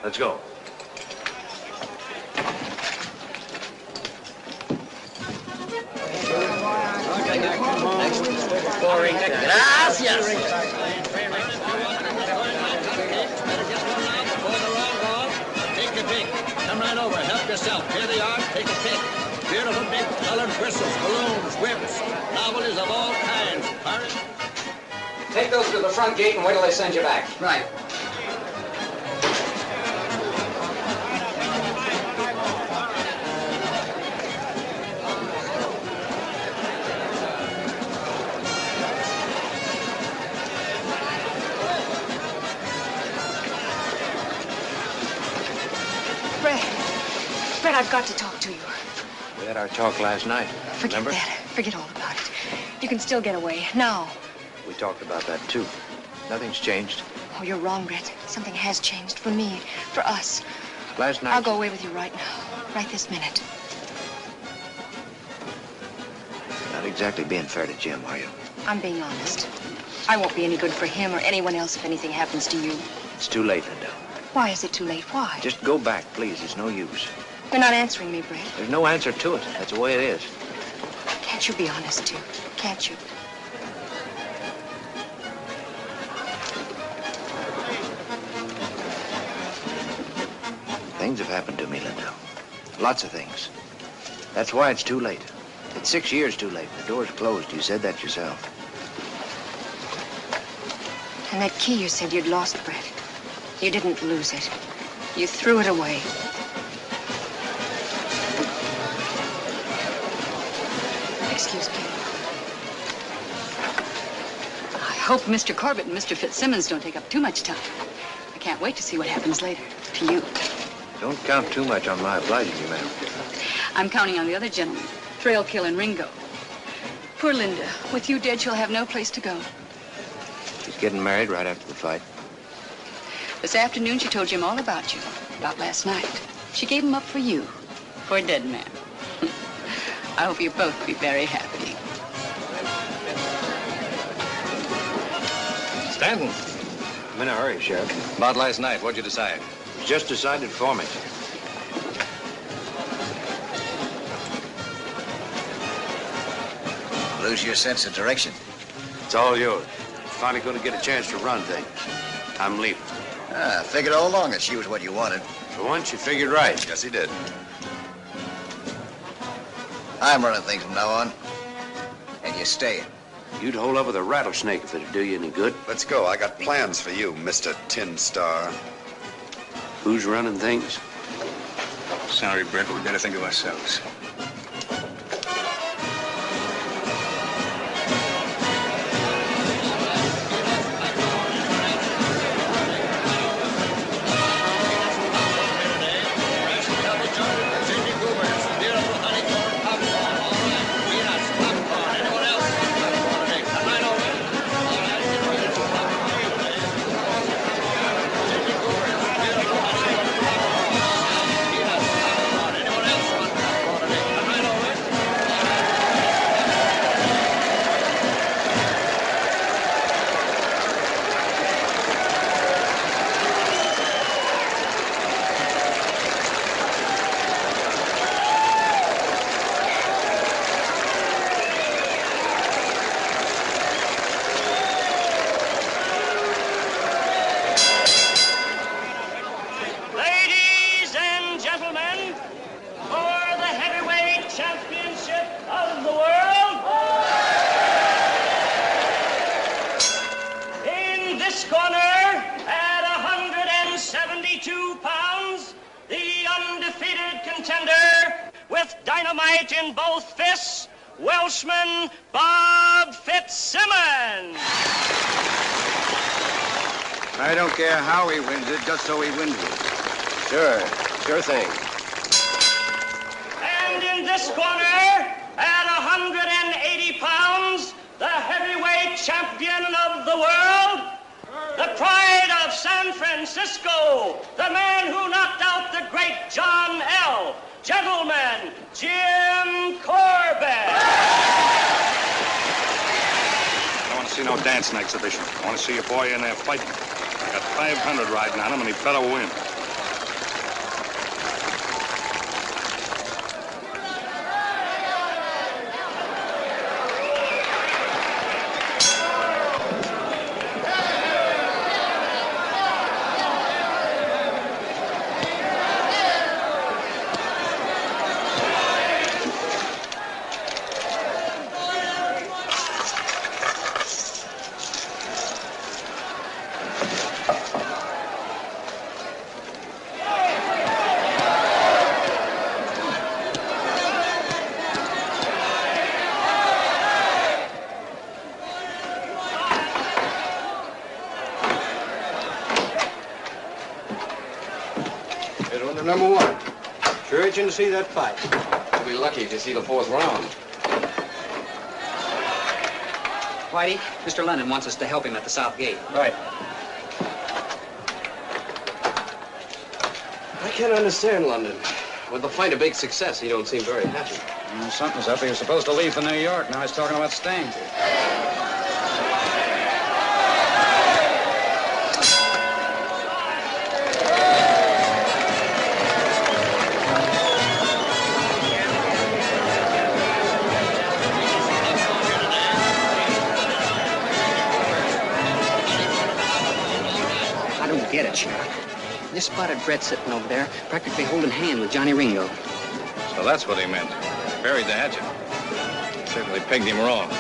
Let's go. Gracias. Take your pick. Come right over. Help yourself. Here they are. Take a pick. Beautiful big colored bristles, balloons, whips, novelties of all kinds. Take those to the front gate and wait till they send you back. Right. Fred, I've got to talk to you. We had our talk last night. Forget remember? that. Forget all about it. You can still get away. Now. We talked about that, too. Nothing's changed. Oh, you're wrong, Brett. Something has changed for me, for us. Last night... I'll go away with you right now. Right this minute. Not exactly being fair to Jim, are you? I'm being honest. I won't be any good for him or anyone else if anything happens to you. It's too late, Linda. Why is it too late? Why? Just go back, please. It's no use. You're not answering me, Brett. There's no answer to it. That's the way it is. Can't you be honest, too? Can't you? Things have happened to me, Linda. Lots of things. That's why it's too late. It's 6 years too late. The door's closed. You said that yourself. And that key you said you'd lost, Brett. You didn't lose it. You threw it away. Excuse me. I hope Mr. Corbett and Mr. Fitzsimmons don't take up too much time. I can't wait to see what happens later to you. Don't count too much on my obliging you, ma'am. I'm counting on the other gentlemen, Trailkill and Ringo. Poor Linda. With you dead, she'll have no place to go. She's getting married right after the fight. This afternoon, she told Jim all about you, about last night. She gave him up for you, for a dead man. I hope you'll both be very happy. Stanton. I'm in a hurry, Sheriff. About last night, what'd you decide? It's just decided for me. Lose your sense of direction. It's all yours. Finally going to get a chance to run things. I'm leaving. I figured all along that she was what you wanted. For once, you figured right. Yes, he did. I'm running things from now on. And you're staying. You'd hold up with a rattlesnake if it'd do you any good. Let's go. I got plans for you, Mr. Tin Star. Who's running things? Sorry, Brent, but we better think of ourselves. contender with dynamite in both fists, Welshman Bob Fitzsimmons. I don't care how he wins it, just so he wins it. Sure thing. And in this corner, at 180 pounds, the heavyweight champion of the world, the pride of San Francisco, the man who knocked out the great John L. Gentlemen, Jim Corbett. I don't want to see no dancing exhibition. I want to see your boy in there fighting. Got 500 riding on him, and he better win. Number one. Sure itching to see that fight. You'll be lucky if you see the fourth round. Whitey, Mr. Lennon wants us to help him at the south gate. Right. I can't understand London. With the fight a big success, he don't seem very happy. Well, something's up. He was supposed to leave for New York. Now he's talking about staying. Get it, Sheriff. This spotted Brett sitting over there, practically holding hand with Johnny Ringo. So that's what he meant. Buried the hatchet. Certainly pegged him wrong.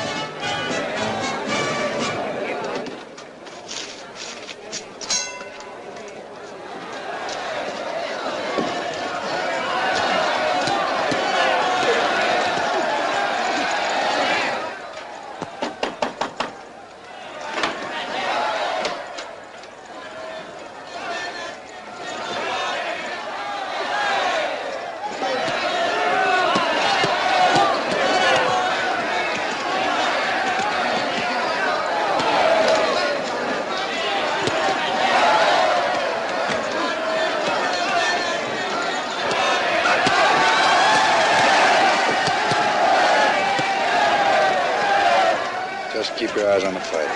Just keep your eyes on the fight.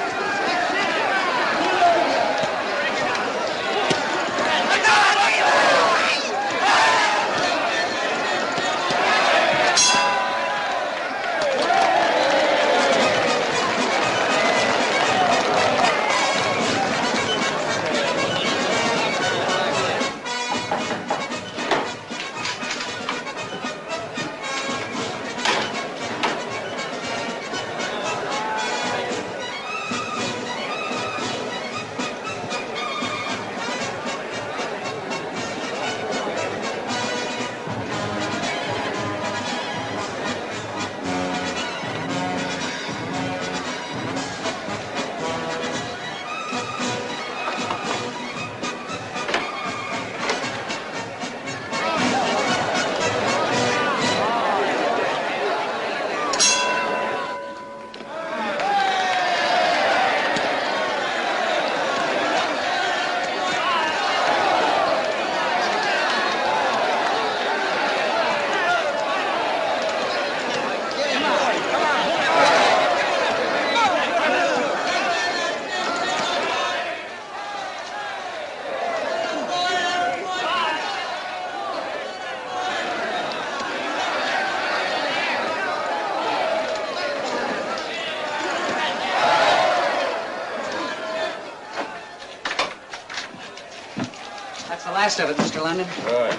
That's the last of it, Mr. London. Good.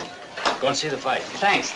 Go and see the fight. Thanks.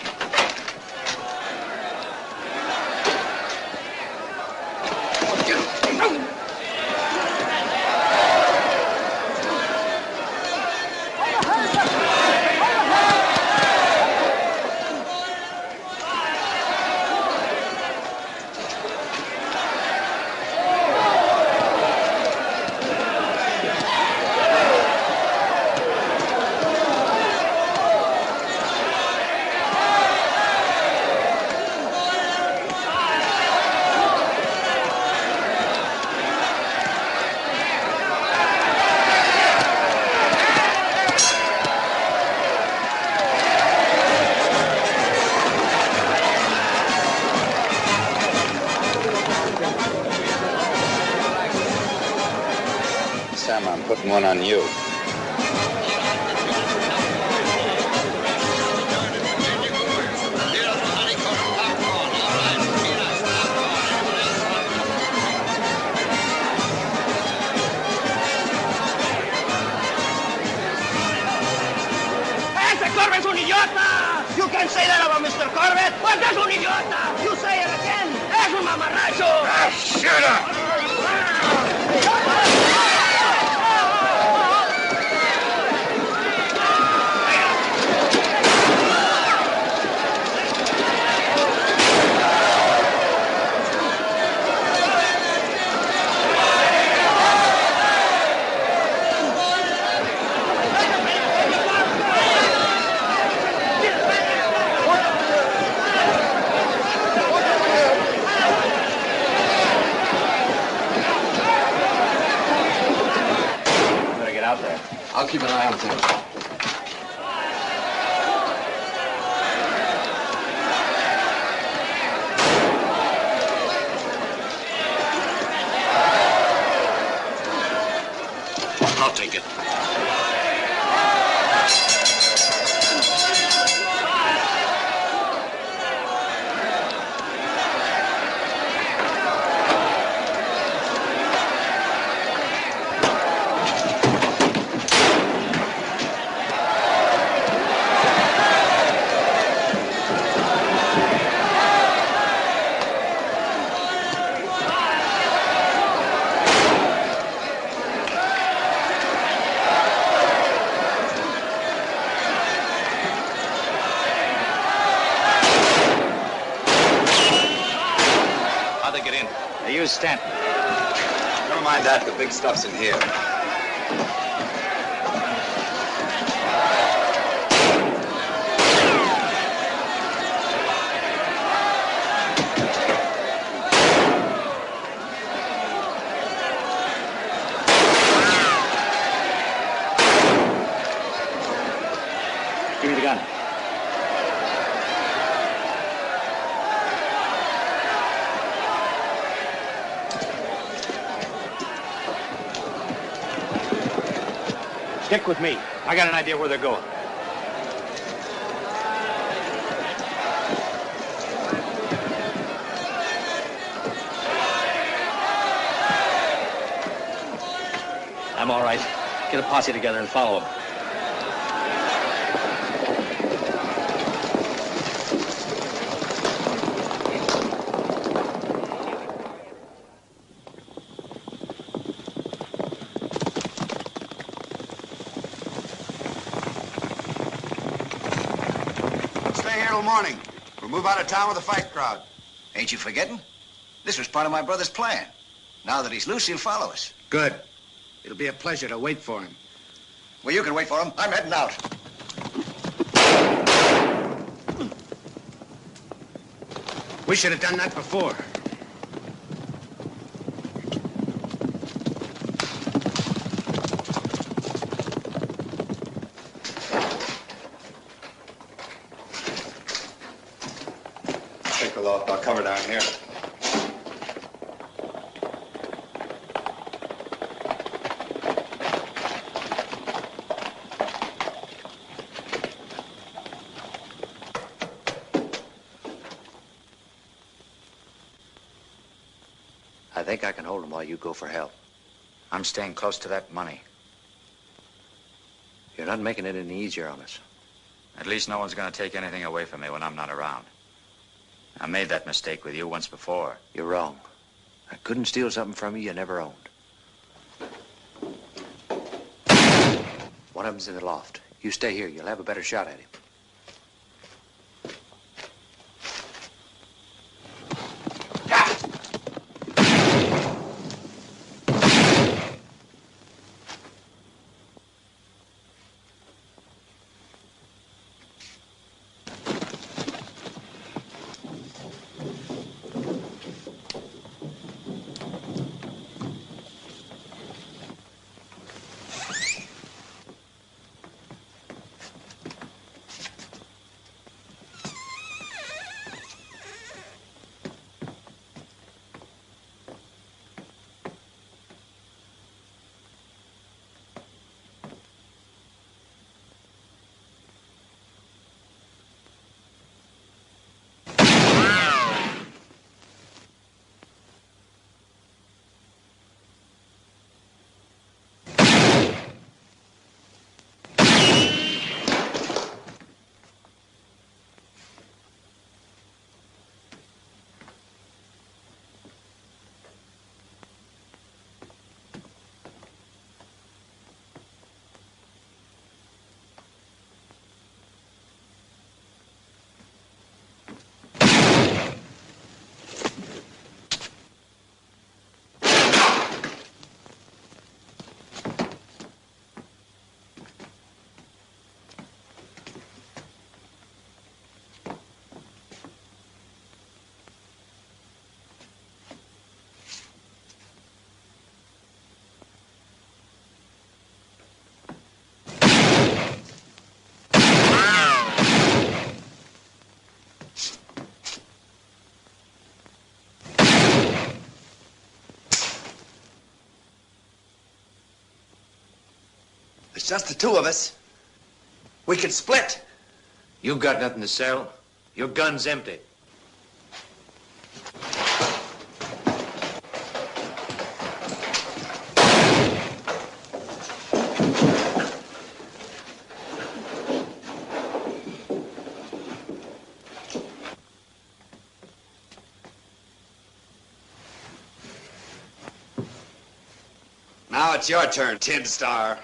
time I'm putting one on you. Corbett's un idiota! You can't say that about Mr. Corbett! What is un idiota? You say it again! Es un mamarracho! Ah, shut up! I'll keep an eye on things. I'll take it. Stanton. Never mind that. The big stuff's in here. Give me the gun. Stick with me. I got an idea where they're going. I'm all right. Get a posse together and follow them. Morning. We'll move out of town with a fight crowd. Ain't you forgetting? This was part of my brother's plan. Now that he's loose, he'll follow us. Good. It'll be a pleasure to wait for him. Well, you can wait for him. I'm heading out. We should have done that before. I'll cover down here. I think I can hold him while you go for help. I'm staying close to that money. You're not making it any easier on us. At least no one's going to take anything away from me when I'm not around. I made that mistake with you once before. You're wrong. I couldn't steal something from you never owned. One of them's in the loft. You stay here. You'll have a better shot at him. it's just the two of us, we could split. You got nothing to sell. Your gun's empty. Now it's your turn, Tin Star.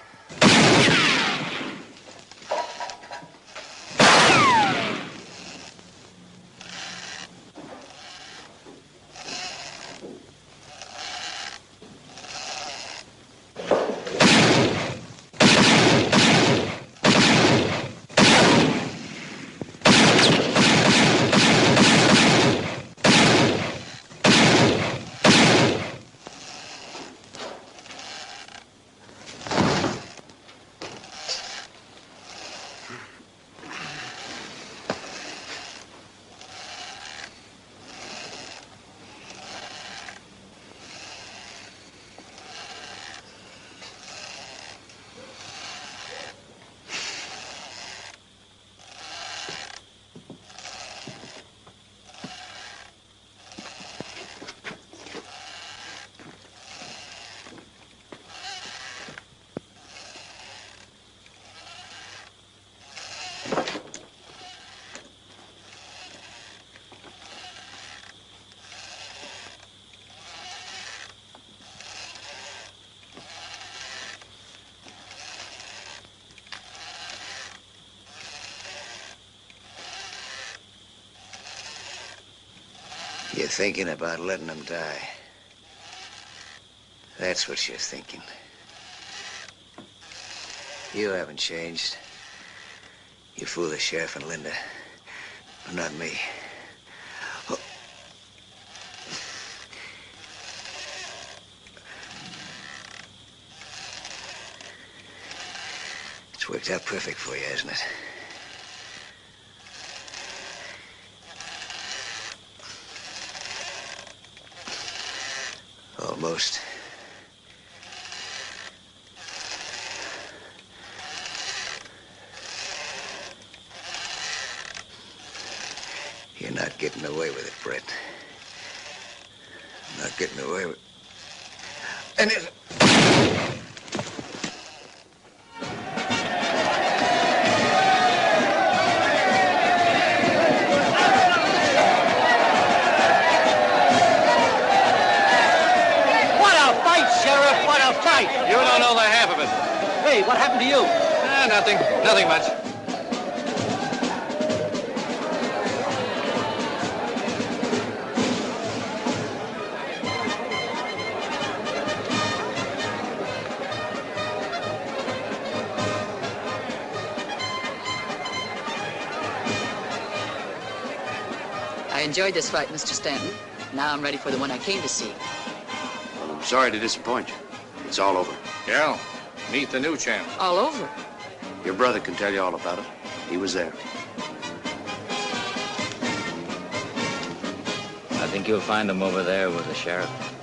You're thinking about letting them die. That's what you're thinking. You haven't changed. You fool the sheriff and Linda, but not me. Oh. It's worked out perfect for you, hasn't it? Almost. You're not getting away with it, Brett. Not getting away with... And it... You don't know the half of it. Hey, what happened to you? Nothing. Nothing much. I enjoyed this fight, Mr. Stanton. Now I'm ready for the one I came to see. Well, I'm sorry to disappoint you. It's all over. Yeah. Meet the new champ. All over? Your brother can tell you all about it. He was there. I think you'll find him over there with the sheriff.